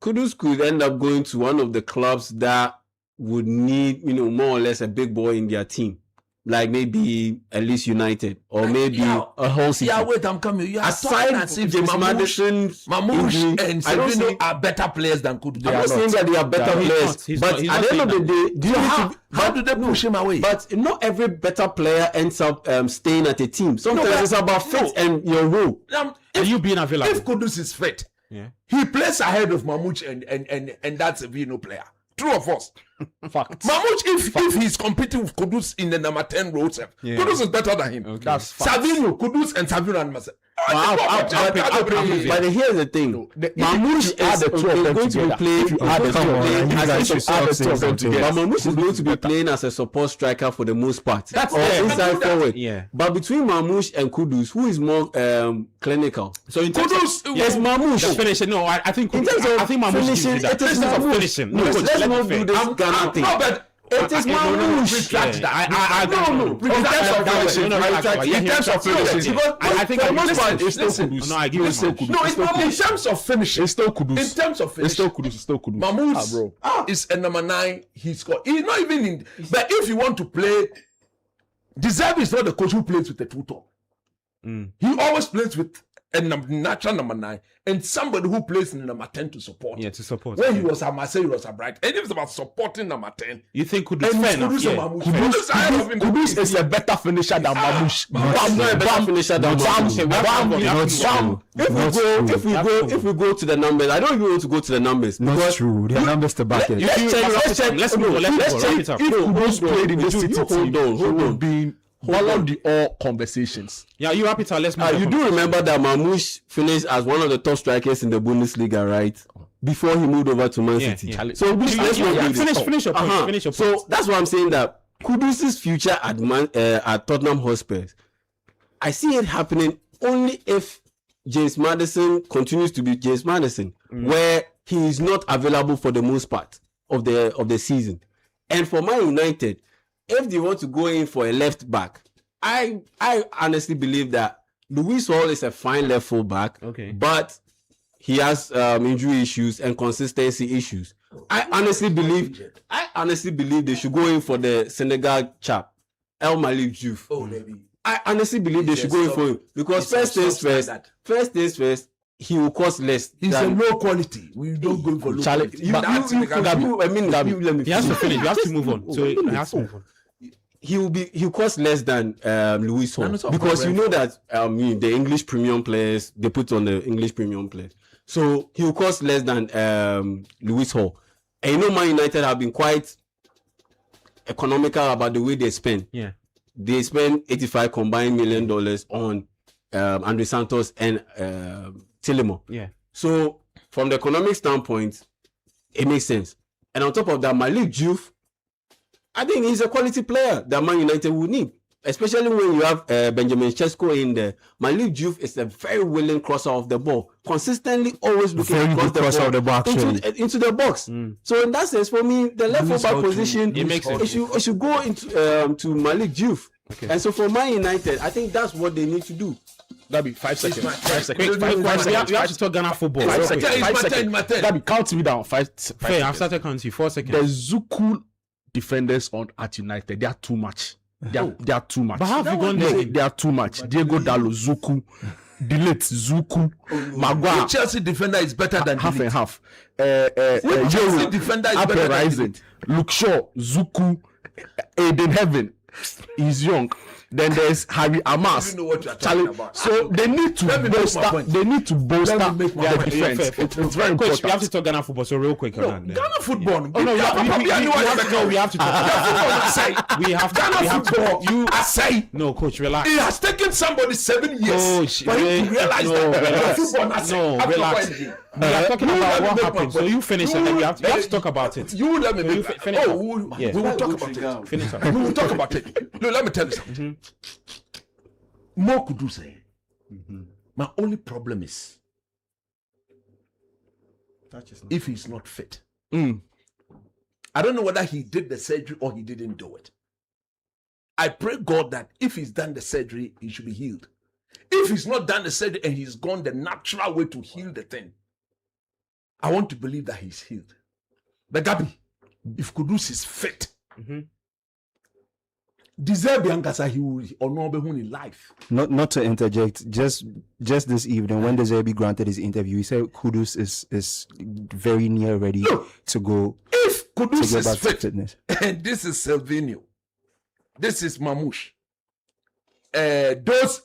Kudus could end up going to one of the clubs that would need, more or less a big boy in their team. Like maybe at least United or maybe a whole City. Yeah, wait, I'm coming. You are aside as if James Mamouche and Savinho are better players than Kudus. I'm not saying that they are better players, but at the end of the day, how do they push him away? But not every better player ends up staying at a team. Sometimes it's about fit and your role. And you being available. If Kudus is fit, he plays ahead of Mamouche and that's a Vino player. True or false? Fact. Mamouche, if he's competing with Kudus in the number 10 role, Kudus is better than him. Okay. That's fact. Savinho, Kudus, and Savinho and myself. But here's the thing: Mamouche is going to be playing. Mamouche is going to be playing as a support striker for the most part, or inside forward. Yeah. But between Mamouche and Kudus, who is more clinical? So in terms Kudus, yes, Mamouche. Finishing. No, I think in terms of Mamouche finishing, it is finishing. No, let's not do this Ghana thing. It is Mamouche. In terms of finishing, because I think for the most part it's still Kudus. No, I give it Kudus. No, it's not in terms of finishing. It's still Kudus. In terms of finishing, It's still Kudus. Mamouche is a number 9. He scored. He's not even in. But if you want to play, Deserve is not the coach who plays with the two-top. He always plays with a natural number 9 and somebody who plays in number 10 to support. Yeah, to support. When he was at Marseille, he was at Brighton. And it's about supporting number 10. You think Kudus fair enough? Kudus is a better finisher than Mamouche. Not a better finisher than Mamouche. If we go to the numbers, I don't even want to go to the numbers. Not true. There are numbers to back it. Let's check. Let's move on. If Kudus played in this City team, he would be one of the all conversations. Yeah, you happy to let's move on. You do remember that Mamouche finished as one of the top strikers in the Bundesliga, right? Before he moved over to Man City. Yeah. So let's finish your point. Finish your point. So that's why I'm saying that Kudus' future at Tottenham Hotspur, I see it happening only if James Maddison continues to be James Maddison, where he is not available for the most part of the season. And for Man United, if they want to go in for a left back, I honestly believe that Luis Hall is a fine left full back, but he has injury issues and consistency issues. I honestly believe they should go in for the Senegal chap, El Malik Diouf. I honestly believe they should go in for him because first things first, he will cost less. He's a low quality. We don't go for low quality. He has to finish. You have to move on. So he has to move on. He'll cost less than Luis Hall because you know that the English premium players, they put on the English premium players. So he'll cost less than Luis Hall. And you know Man United have been quite economical about the way they spend. Yeah. They spend $85 combined million on Andre Santos and Tillemont. Yeah. So from the economic standpoint, it makes sense. And on top of that, Malik Diouf, I think he's a quality player that Man United would need, especially when you have Benjamin Sesko in there. Malik Diouf is a very willing crosser of the ball, consistently always looking across the ball into the box. So in that sense, for me, the left full back position, it should go into to Malik Diouf. And so for Man United, I think that's what they need to do. That'd be 5 seconds. 5 seconds. We have to talk Ghana football. 5 seconds. 5 seconds. That'd be count me down. 5 seconds. I've started counting 4 seconds. The Zuku defenders at United, they are too much. They are too much. But how have you gone there? They are too much. Diego Dallo, Zuku, Delete, Zuku, Maguire. Which Chelsea defender is better than half Delete? and half? Chelsea defender is better than Rising, Luke Shaw, Zuku, Aiden Heaven. He's young. Then there's Harry Amas. You know what you're talking about. So they need to bolster. They need to bolster Let me make my their point. defense. It's very Coach, important. we have to talk Ghana football, so real quick. No, on that. Ghana football. Oh no, we have to talk. We have to. Ghana football. You I say. No, coach, relax. It has taken somebody 7 years Coach, for him to realize no, that relax. football has No, relax. We are talking about what happened. So you finish and then we have to talk about it. You let me So you make finish up. we will talk about it. Finish up. We will talk about it. No, let me tell you something. More could do say. My only problem is if he's not fit. I don't know whether he did the surgery or he didn't do it. I pray God that if he's done the surgery, he should be healed. If he's not done the surgery and he's gone the natural way to heal the thing, I want to believe that he's healed. But Gabi, if Kudus is fit, deserve Biankasa, he will honor in life. Not to interject, just this evening when Deserbi granted his interview, he said Kudus is very near ready to go. If to Kudus go is back to fit, fitness. and this is Silvino, this is Mamouche, those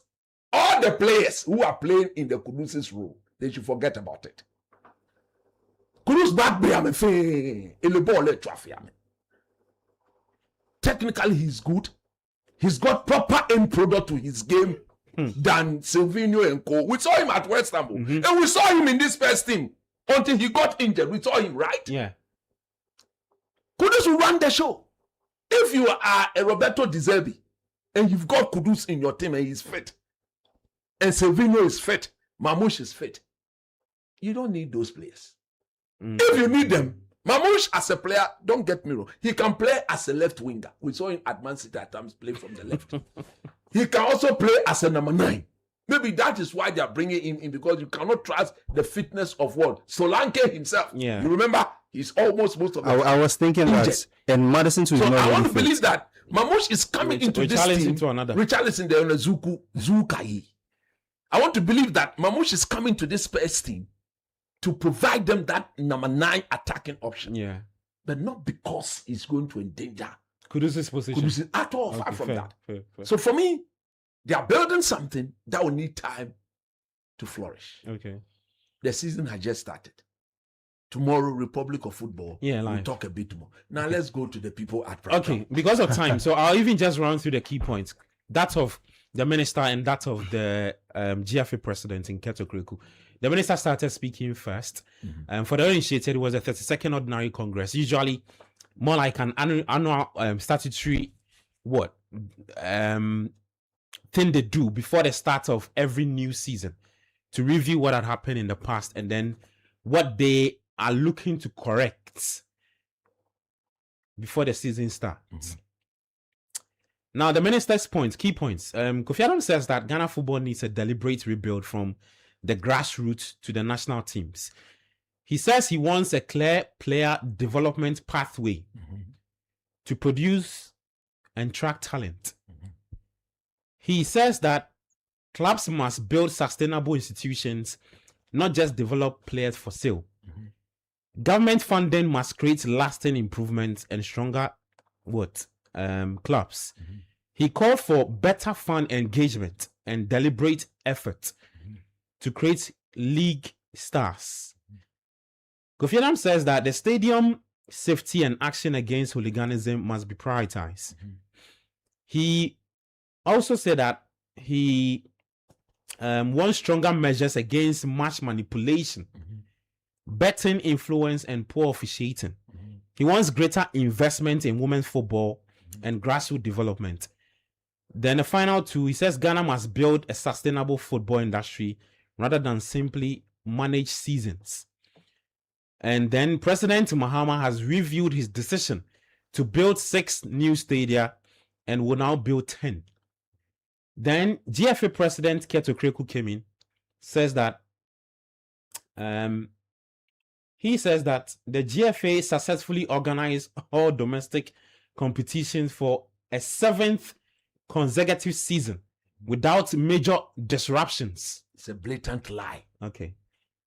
all the players who are playing in the Kudus's role, they should forget about it. Kudus back be a fe, ele ball le trophy. Technically, he's good. He's got proper end product to his game than Silvino and Co. We saw him at West Ham, and we saw him in this first team until he got injured. We saw him, right? Yeah. Kudus will run the show. If you are a Roberto Di Zerbi and you've got Kudus in your team and he's fit, and Silvino is fit, Mamouche is fit, you don't need those players. If you need them, Mamouche as a player, don't get me wrong, he can play as a left winger. We saw him at Man City at times play from the left. He can also play as a number 9. Maybe that is why they are bringing him in, because you cannot trust the fitness of what Solanke himself. Yeah. You remember he's almost most of the I was thinking injured. that, and Madison too is So not I really want to fit. believe that Mamouche is coming into this team. into another. Richarlison there on the Zukai. I want to believe that Mamouche is coming to this first team to provide them that number 9 attacking option. Yeah. But not because he's going to endanger Kudus's position. Kudus at all, far Okay, from fair, that. fair. So for me, they are building something that will need time to flourish. Okay. The season has just started. Tomorrow, Republic of Football. Yeah, we'll live. talk a bit more. Now let's go to the people at Panorama. Okay, because of time, so I'll even just run through the key points. That of the minister and that of the GFA president in Keto Kreku. The minister started speaking first. For the initiated, it was the 32nd Ordinary Congress, usually more like an annual statutory thing they do before the start of every new season to review what had happened in the past and then what they are looking to correct before the season starts. Now, the minister's points, key points. Kofi Adam says that Ghana football needs a deliberate rebuild from the grassroots to the national teams. He says he wants a clear player development pathway to produce and track talent. He says that clubs must build sustainable institutions, not just develop players for sale. Government funding must create lasting improvements and stronger clubs. He called for better fan engagement and deliberate effort to create league stars. Kofi Adam says that the stadium safety and action against hooliganism must be prioritized. He also said that he wants stronger measures against match manipulation, betting influence, and poor officiating. He wants greater investment in women's football and grassroots development. Then the final two, he says Ghana must build a sustainable football industry rather than simply manage seasons. And then President Mahama has reviewed his decision to build 6 new stadia and will now build 10. Then GFA President Keto Kreku came in, says that he says that the GFA successfully organized all domestic competitions for a 7th consecutive season without major disruptions. It's a blatant lie. Okay.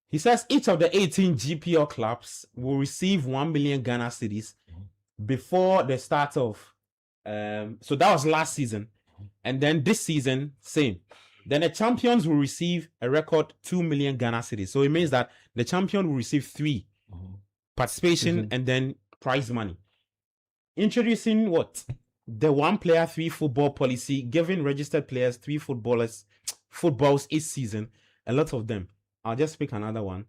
He says each of the 18 GPL clubs will receive 1 million Ghana cedis before the start of So that was last season. And then this season, same. Then the champions will receive a record 2 million Ghana cedis. So it means that the champion will receive 3 participation and then prize money. Introducing what? The 1 player 3 football policy, giving registered players 3 footballs each season. A lot of them. I'll just pick another one.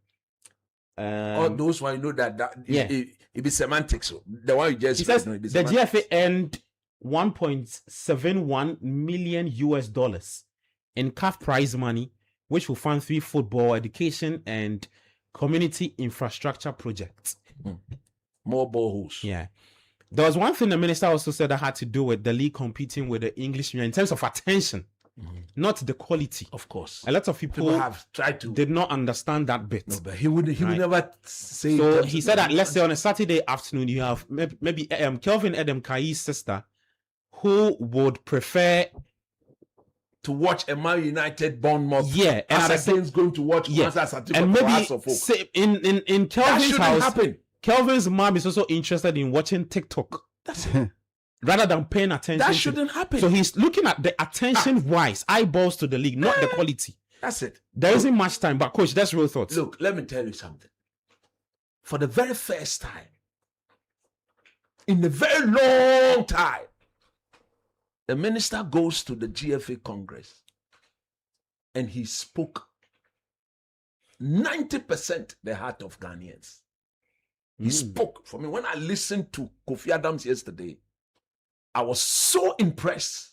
All those one, you know that it be semantics. So the one you just he says no, it be the semantics. GFA earned $1.71 million in CAF prize money, which will fund 3 football education and community infrastructure projects. More boreholes. Yeah. There was one thing the minister also said that had to do with the league competing with the English in terms of attention, not the quality. Of course. A lot of people have tried to did not understand that bit. No, but he would never say. So he said that let's say on a Saturday afternoon you have maybe Kelvin Edem Kai's sister who would prefer to watch a Man United Bournemouth. Yeah, and as against going to watch and maybe say, in Kelvin's house, happen. Kelvin's mom is also interested in watching TikTok. That's it. Rather than paying attention. That shouldn't happen. So he's looking at the attention-wise, eyeballs to the league, not the quality. That's it. There isn't much time, but coach, that's real thoughts. Look, let me tell you something. For the very first time, in a very long time, the minister goes to the GFA Congress and he spoke 90% the heart of Ghanaians. He spoke. For me, when I listened to Kofi Adams yesterday, I was so impressed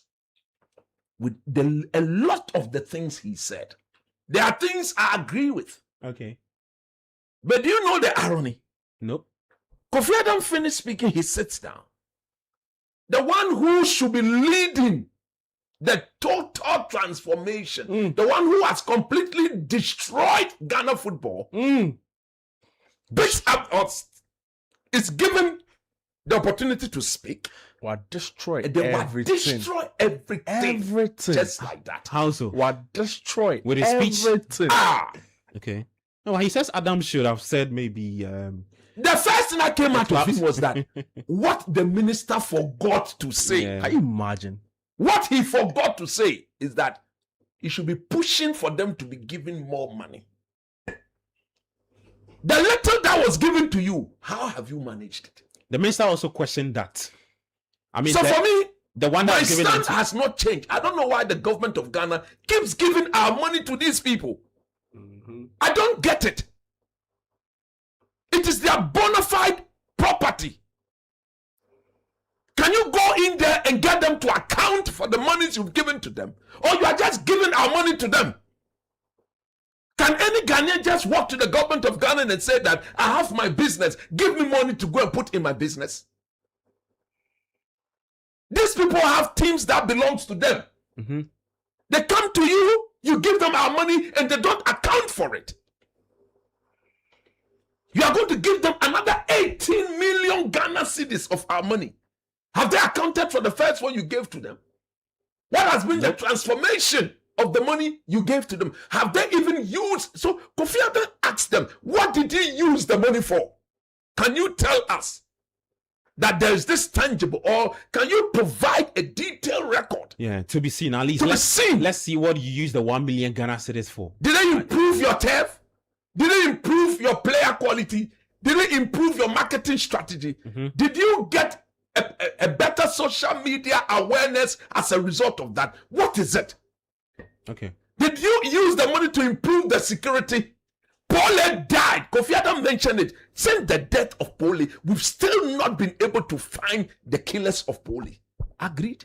with a lot of the things he said. There are things I agree with. Okay. But do you know the irony? Nope. Kofi Adams finished speaking, he sits down. The one who should be leading the total transformation, the one who has completely destroyed Ghana football, picks up us, is given the opportunity to speak. What destroy everything. Destroy everything. Everything. Just like that. How so? What destroy with his speech? Everything. Okay. No, he says Adam should have said maybe. The first thing that came out of him was that what the minister forgot to say. Yeah. Can you imagine? What he forgot to say is that he should be pushing for them to be given more money. The little that was given to you, how have you managed it? The minister also questioned that. I mean, so for me, the one that my was given stand has not changed. I don't know why the government of Ghana keeps giving our money to these people. I don't get it. It is their bona fide property. Can you go in there and get them to account for the monies you've given to them? Or you are just giving our money to them? Can any Ghanaian just walk to the government of Ghana and say that I have my business, give me money to go and put in my business? These people have teams that belongs to them. They come to you, you give them our money, and they don't account for it. You are going to give them another 18 million Ghana cedis of our money. Have they accounted for the first one you gave to them? What has been the transformation of the money you gave to them? Have they even used? So Kofi Annan asked them, what did he use the money for? Can you tell us that there is this tangible, or can you provide a detailed record? Yeah, to be seen at least. To be seen. Let's see what you use the 1 million Ghana cedis for. Did they improve your turf? Did they improve your player quality? Did they improve your marketing strategy? Did you get a better social media awareness as a result of that? What is it? Okay. Did you use the money to improve the security? Pole died. Kofi Adam mentioned it. Since the death of Pole, we've still not been able to find the killers of Pole. Agreed?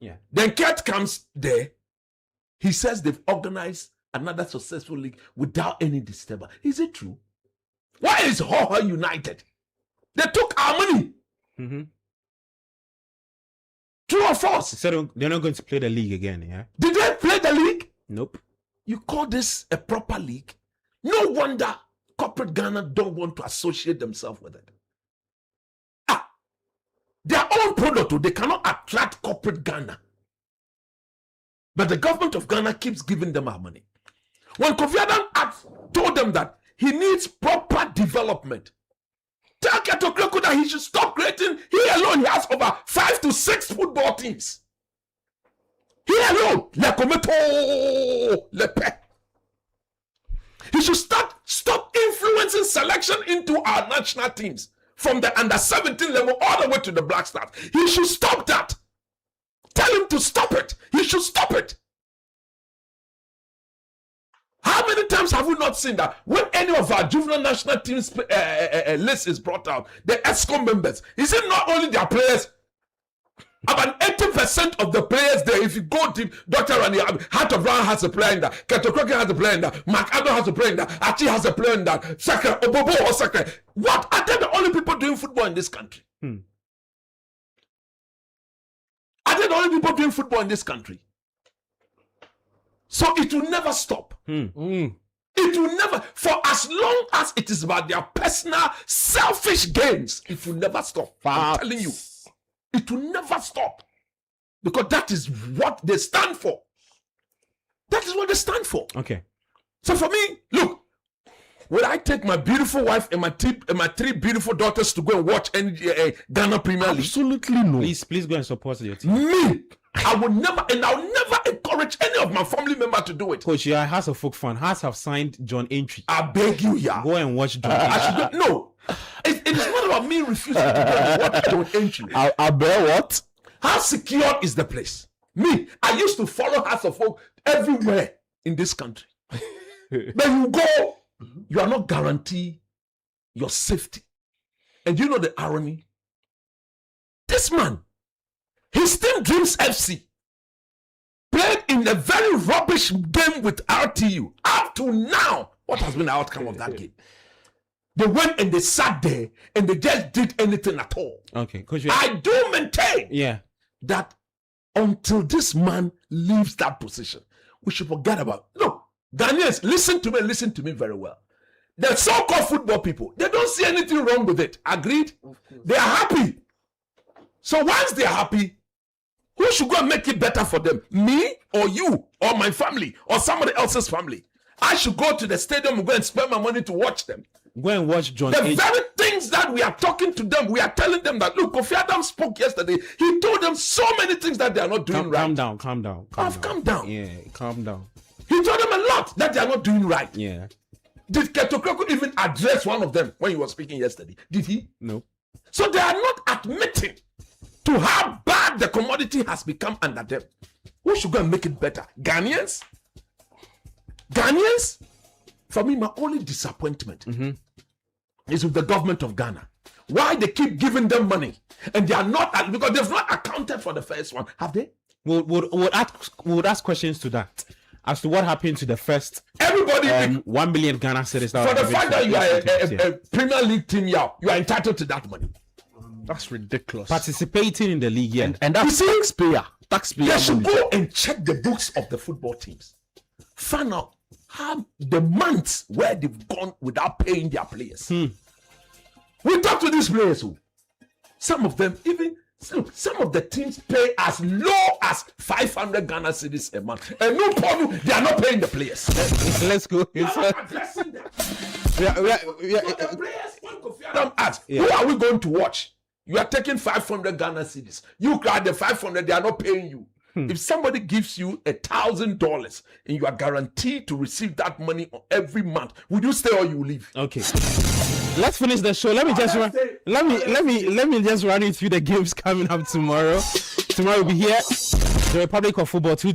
Yeah. Then Kurt comes there. He says they've organized another successful league without any disturbance. Is it true? Why is Hoha United? They took our money. True or false? So they're not going to play the league again, yeah? Did they play the league? Nope. You call this a proper league? No wonder corporate Ghana don't want to associate themselves with it. Their own product, they cannot attract corporate Ghana. But the government of Ghana keeps giving them our money. When Kofi Annan told them that he needs proper development, tell Ketokreku that he should stop creating. He alone, he has over 5 to 6 football teams. He alone, Le Cometo, Le Pe. He should stop influencing selection into our national teams from the under 17 level all the way to the Black Stars. He should stop that. Tell him to stop it. He should stop it. How many times have we not seen that when any of our juvenile national teams list is brought out, the ESCOM members, is it not only their players? About 80% of the players there, if you go deep, Dr. Rani, Heart of Brown has a player in that, Ketokroke has a player in that, Mark Addo has a player in that, Achi has a player in that, Sakra, Obobo or Sakra. What? Are they the only people doing football in this country? Are they the only people doing football in this country? So it will never stop. It will never, for as long as it is about their personal, selfish gains, it will never stop. I'm telling you. It will never stop. Because that is what they stand for. That is what they stand for. Okay. So for me, look, will I take my beautiful wife and my 3 beautiful daughters to go and watch Ghana Premier League? Absolutely no. Please go and support your team. Me, I will never, and I'll never encourage any of my family member to do it. Coach, you are House of Folk fan. Hearts have signed John Entry. I beg you, yeah. Go and watch John. I should no. It is not about me refusing to go and watch John Entry. I bear what? How secure is the place? Me, I used to follow House of Folk everywhere in this country. But you go, you are not guaranteed your safety. And you know the irony? This man, his team Dreams FC, played in a very rubbish game with RTU. Up to now, what has been the outcome of that game? They went and they sat there and they just did anything at all. Okay, Coach. I do maintain that until this man leaves that position, we should forget about it. Look, Ghanaians, listen to me very well. The so-called football people, they don't see anything wrong with it. Agreed? They are happy. So once they are happy, who should go and make it better for them? Me or you or my family or somebody else's family? I should go to the stadium and go and spend my money to watch them. Go and watch John. The very things that we are talking to them, we are telling them that, look, Kofi Adam spoke yesterday. He told them so many things that they are not doing right. Calm down. Calm down. Yeah, calm down. He told them a lot that they are not doing right. Yeah. Did Ketokreku even address one of them when he was speaking yesterday? Did he? No. So they are not admitting to how bad the commodity has become under them. Who should go and make it better? Ghanaians? For me, my only disappointment is with the government of Ghana. Why they keep giving them money and they are not, because they've not accounted for the first one, have they? We'll ask questions to that as to what happened to the first. Everybody, 1 million Ghana cedis. For the fact that you are a Premier League team, you are entitled to that money. That's ridiculous. Participating in the league, yeah. And that's taxpayer. They should go and check the books of the football teams. Find out how the months where they've gone without paying their players. We talk to these players who some of them even some of the teams pay as low as 500 Ghana cedis a month. And no problem, they are not paying the players. Let's go. They are not addressing them. The players, when Kofi Adam asks, who are we going to watch? You are taking 500 Ghana cedis. You got the 500, they are not paying you. If somebody gives you $1,000 and you are guaranteed to receive that money every month, would you stay or you leave? Okay. Let's finish the show. Let me just run you through the games coming up tomorrow. Tomorrow we'll be here. The Republic of Football 2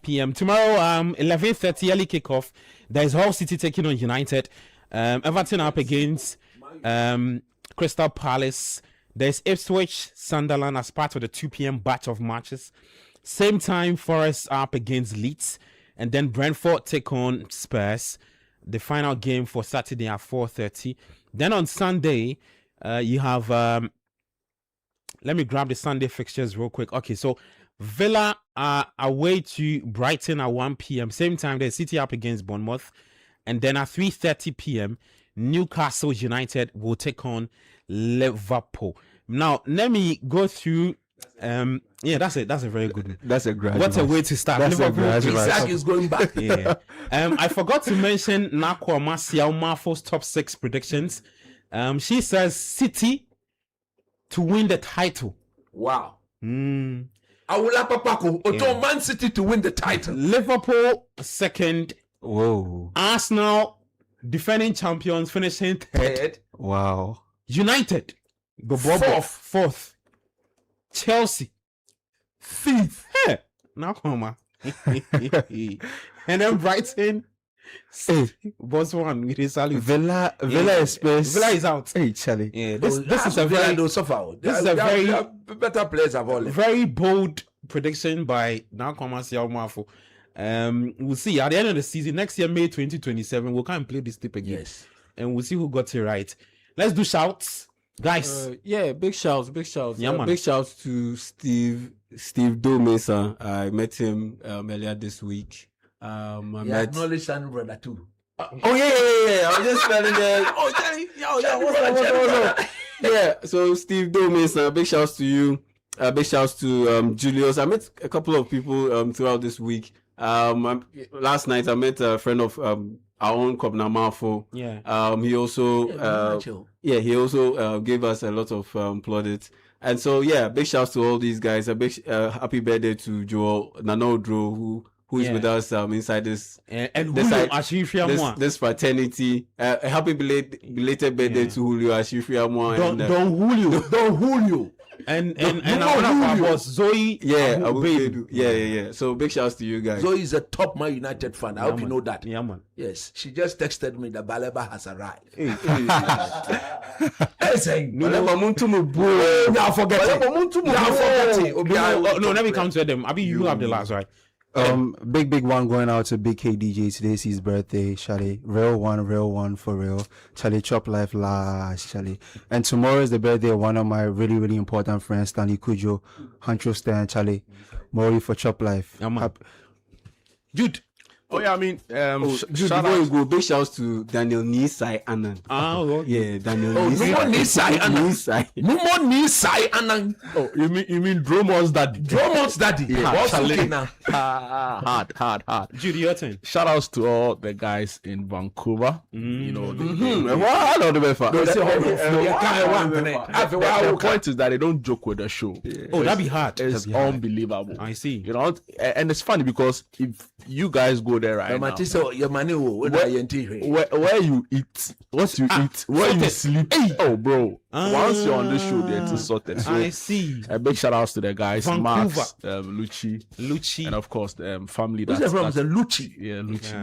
p.m. Tomorrow 11:30 early kickoff. There is Hull City taking on United. Everton up against Crystal Palace. There's Ipswich Sunderland as part of the 2 p.m. batch of matches. Same time, Forest up against Leeds, and then Brentford take on Spurs. The final game for Saturday at 4:30. Then on Sunday, you have. Let me grab the Sunday fixtures real quick. Okay, so Villa are away to Brighton at 1 p.m. Same time, there's City up against Bournemouth, and then at 3:30 p.m. Newcastle United will take on Liverpool. Now, let me go through. That's a very good one. That's a graduate. What a way to start. That's Liverpool Isaac is going back. Yeah. I forgot to mention Nakwa Marcial Marfo's top 6 predictions. She says City to win the title. Wow. Awula Papako, Oto Man City to win the title. Liverpool second. Whoa. Arsenal defending champions finishing third. Wow. United fourth. Chelsea fifth. Hey, now come on. And then Brighton. Boss one with his salute. Villa is space. Villa is out. Hey, Charlie. Yeah, this is a very better players of all. Very bold prediction by Nakoma Siamafo. We'll see at the end of the season next year, May 2027. We'll come and play this tip again. Yes, and we'll see who got it right. Let's do shouts, guys. Big shouts. Yeah, man. Big shouts to Steve Domesa. I met him earlier this week. I acknowledge Sanu brother too. Yeah. I was just telling them. Oh, Johnny, what's up? Yeah. So Steve Domesa, big shouts to you. Big shouts to Julius. I met a couple of people throughout this week. Last night I met a friend of our own Panorama. Yeah. He also gave us a lot of plaudits. And so big shouts to all these guys. A big happy birthday to Joel Nanodro who is with us inside this fraternity. A happy belated birthday to Julio Ashifriamwa. Don Julio. And one of our boss Zoe. Yeah. So big shouts to you guys. Zoe is a top Man United fan. I hope you know that. Yeah, man. Yes, she just texted me that Baleba has arrived. No, let me come to them. You have the last, right? Big one going out to Big K DJ. Today's his birthday, Charlie. Real one for real. Charlie, chop life last, Charlie. And tomorrow is the birthday of one of my really, really important friends, Stanley Kujo, Hancho Stan, Charlie. Mori for chop life. Jude. Oh yeah, I mean, before you go, big shouts to Daniel Nisai Annan. Yeah, Daniel Nisai Annan. Oh, you mean Dromon's daddy? Dromon's daddy. Hard. Jude, your turn. Shout outs to all the guys in Vancouver. You know, the point is that they don't joke with the show. Oh, that'd be hard. It's unbelievable. I see. You know, and it's funny because if you guys go there right now, where you eat, what you eat, where you sleep. Oh, bro. Once you're on the show, they're sorted. So, I see. A big shout outs to the guys, Vancouver. Max, Lucci, and of course the family. Who's everyone's a Lucci? Yeah, Lucci.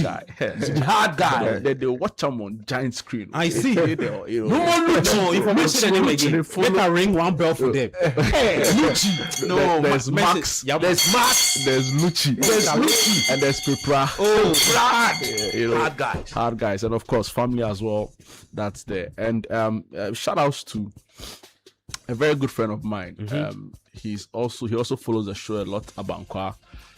Yeah. Hard guy. They watch them on giant screen. I see. No more Lucci. No, if I mention them again, make a ring one bell for them. Hey, Lucci. No, there's Max. There's Max. There's Lucci. There's Lucci. And there's Pepra. Oh, hard guys, and of course family as well. That's there. And shout outs to a very good friend of mine. He also follows the show a lot, Abankwa.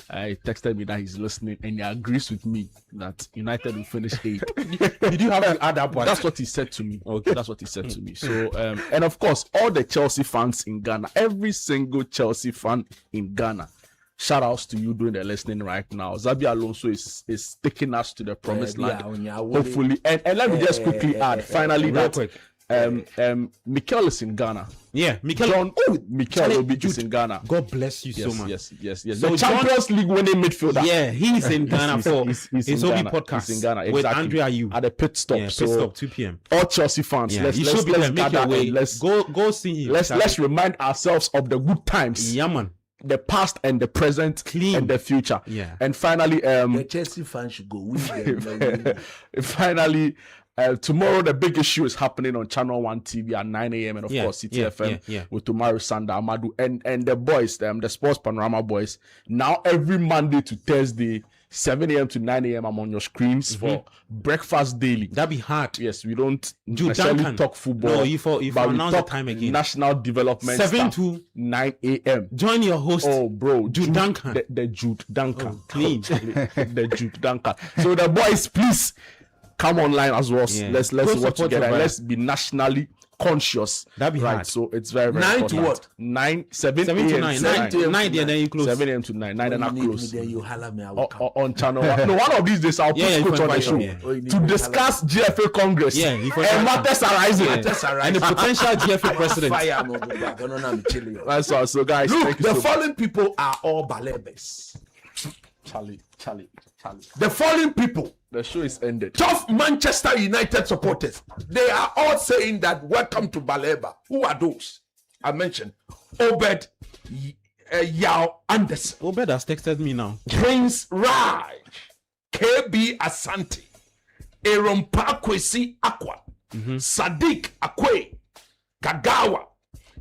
He texted me that he's listening and he agrees with me that United will finish 8th. Did you have to add that one? That's what he said to me. Okay, that's what he said to me. So, and of course, all the Chelsea fans in Ghana, every single Chelsea fan in Ghana, shout outs to you doing the listening right now. Zabi Alonso is taking us to the promised land. Hopefully, and let me just quickly add, finally, that Mikel is in Ghana. Yeah, Mikel is in Ghana. God bless you so much. Yes. So the Champions League winning midfielder. Yeah, he's in Ghana for his Obi podcast. He's in Ghana, exactly. With Andrea Yu at the pit stop. Yeah, pit stop 2 p.m. All Chelsea fans, let's go see him. Let's remind ourselves of the good times. Yeah, man. The past and the present, and the future. Yeah. And finally, the Chelsea fans should go. Finally, tomorrow the big issue is happening on Channel 1 TV at 9 a.m. and of course Citi FM with Tumaru Sanda Amadu and the boys, the Sports Panorama boys. Now every Monday to Thursday, 7 a.m. to 9 a.m. I'm on your screens for breakfast daily. That'd be hard. Yes, we don't necessarily talk football. No, if we announce the time again. National development 7 to 9 a.m. Join your host. Oh, bro, Jude Duncan. The Jude Duncan. Oh, clean. The Jude Duncan. So the boys, please come online as well. Yeah. Let's watch together. Let's be nationally conscious. That'd be right? hard. So it's very, very 9 to important. what? 7 7 to 9. 9 to 9 and then you close. 7 a.m. to 9 and I When you need close. me, then you holler me, I will come. On channel one. No, one of these days I'll put Yeah, Coach on the fine, show yeah. Oh, you need to me, discuss GFA Congress Yeah, you find- and matters arising. That's all right. And the potential GFA president. Fire, no, but I don't know, I'm chilling. That's all. So guys, Look, thank you the so following people are all balebes. Charlie. The following people, The show is ended. tough Manchester United supporters, they are all saying that welcome to Baleba. Who are those? I mentioned Obed Yao Anderson, Obed has texted me now. Prince Raj, KB Asante, Aaron Pakwesi Akwa, Sadiq Akwe, Kagawa,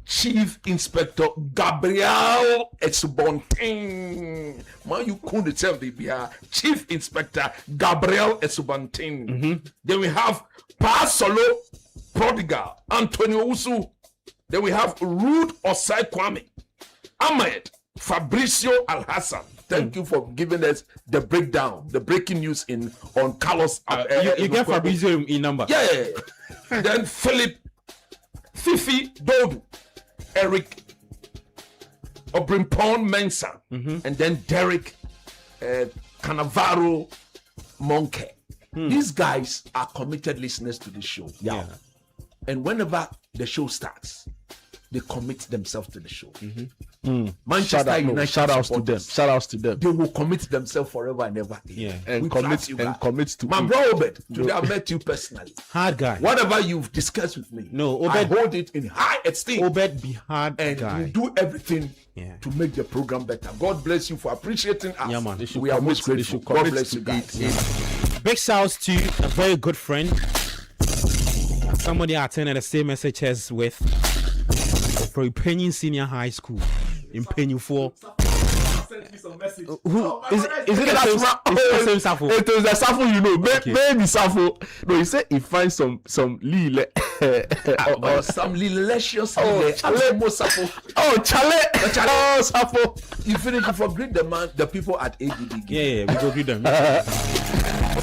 Chief Inspector Gabriel Esubontin. Man, you couldn't tell the BR. Chief Inspector Gabriel Esubontin. Then we have Pa Solo Prodigal, Antonio Usu. Then we have Rude Osai Kwame, Ahmed Fabricio Al Hassan. Thank you for giving us the breakdown, the breaking news on Carlos. You get Fabrizio in number. Yeah. Then Philip Fifi Dodu, Eric Obrimpon Mensah, and then Derek Cannavaro Monke. These guys are committed listeners to the show. Yeah. And whenever the show starts, they commit themselves to the show. Manchester United Shout outs to them. supporters, Shout outs to them. they will commit themselves forever and ever. Yeah. And We commit trust you guys. and commit to My it. bro Obed, today I met you personally. Hard guy. Whatever you've discussed with me, No, I Obed- hold it in high esteem. Obed be hard And guy. you do everything Yeah. to make the program better. God bless you for appreciating us. Yeah, man. They should We are commit- most they grateful. should God commit bless to you guys. it. Big shouts to a very good friend. Somebody I attended the same SHS with from Penny Senior High School in Penny 4. Who is it? Is it the same? It's the same Safo? It was the Safo, you know. Okay. Maybe Safo. No, he said he finds some Lille. Or some delicious Oh, Chale Mosafo. Oh, Chale. Oh, Safo. You finish, you forget the people at ADB. Yeah, we go greet them.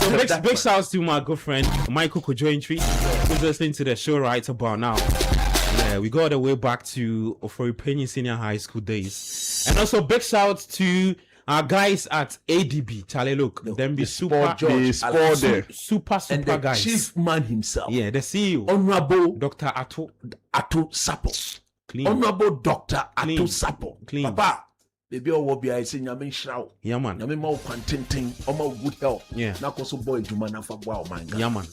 So big shouts to my good friend Michael Kojointry, who's listening to the show right about now. Yeah, we go all the way back to Ofori Penny Senior High School days. And also big shouts to our guys at ADB. Charlie, look, them be super, They scored there. super And the guys. chief man himself, Yeah, the CEO, Honorable Dr. Ato. Ato Sapo. Clean. Honorable Dr. Clean. Ato Sapo. Clean. Papa, baby, I will be I say Nyame Shrao. Yeah, man. Nyame ma contenting, oma good health. Yeah. Na koso boy juma na fa boa o manga. Yeah, man.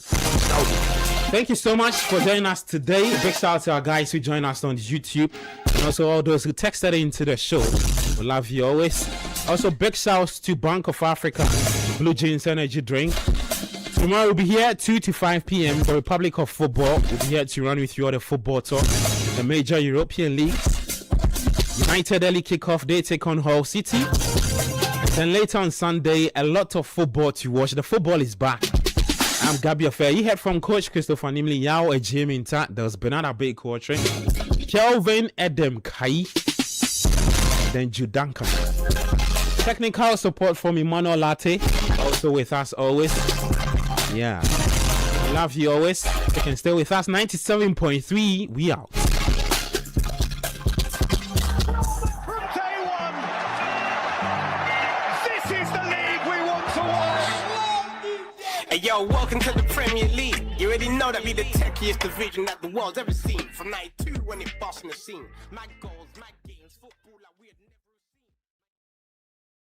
Thank you so much for joining us today. Big shout out to our guys who joined us on YouTube and also all those who texted into the show. We love you always. Also, big shouts to Bank of Africa, Blue Jeans Energy Drink. Tomorrow we'll be here at 2 to 5 p.m. The Republic of Football. We'll be here to run with you all the football talk, the major European leagues. United early kickoff, they take on Hull City. Then later on Sunday, a lot of football to watch. The football is back. I'm Gabi Affair. You heard from Coach Christopher Nimli Yao Ejim Inta. There was Bernard Abe coaching. Kelvin Edem Kai. Then Judanka. Technical support from Emmanuel Latte. Also with us always. Yeah. We love you always. You can stay with us. 97.3. We out. Hey yo, welcome to the Premier League. You already know that we the techiest division that the world's ever seen. From '92 when it bossed in the scene. My goals, my games, football.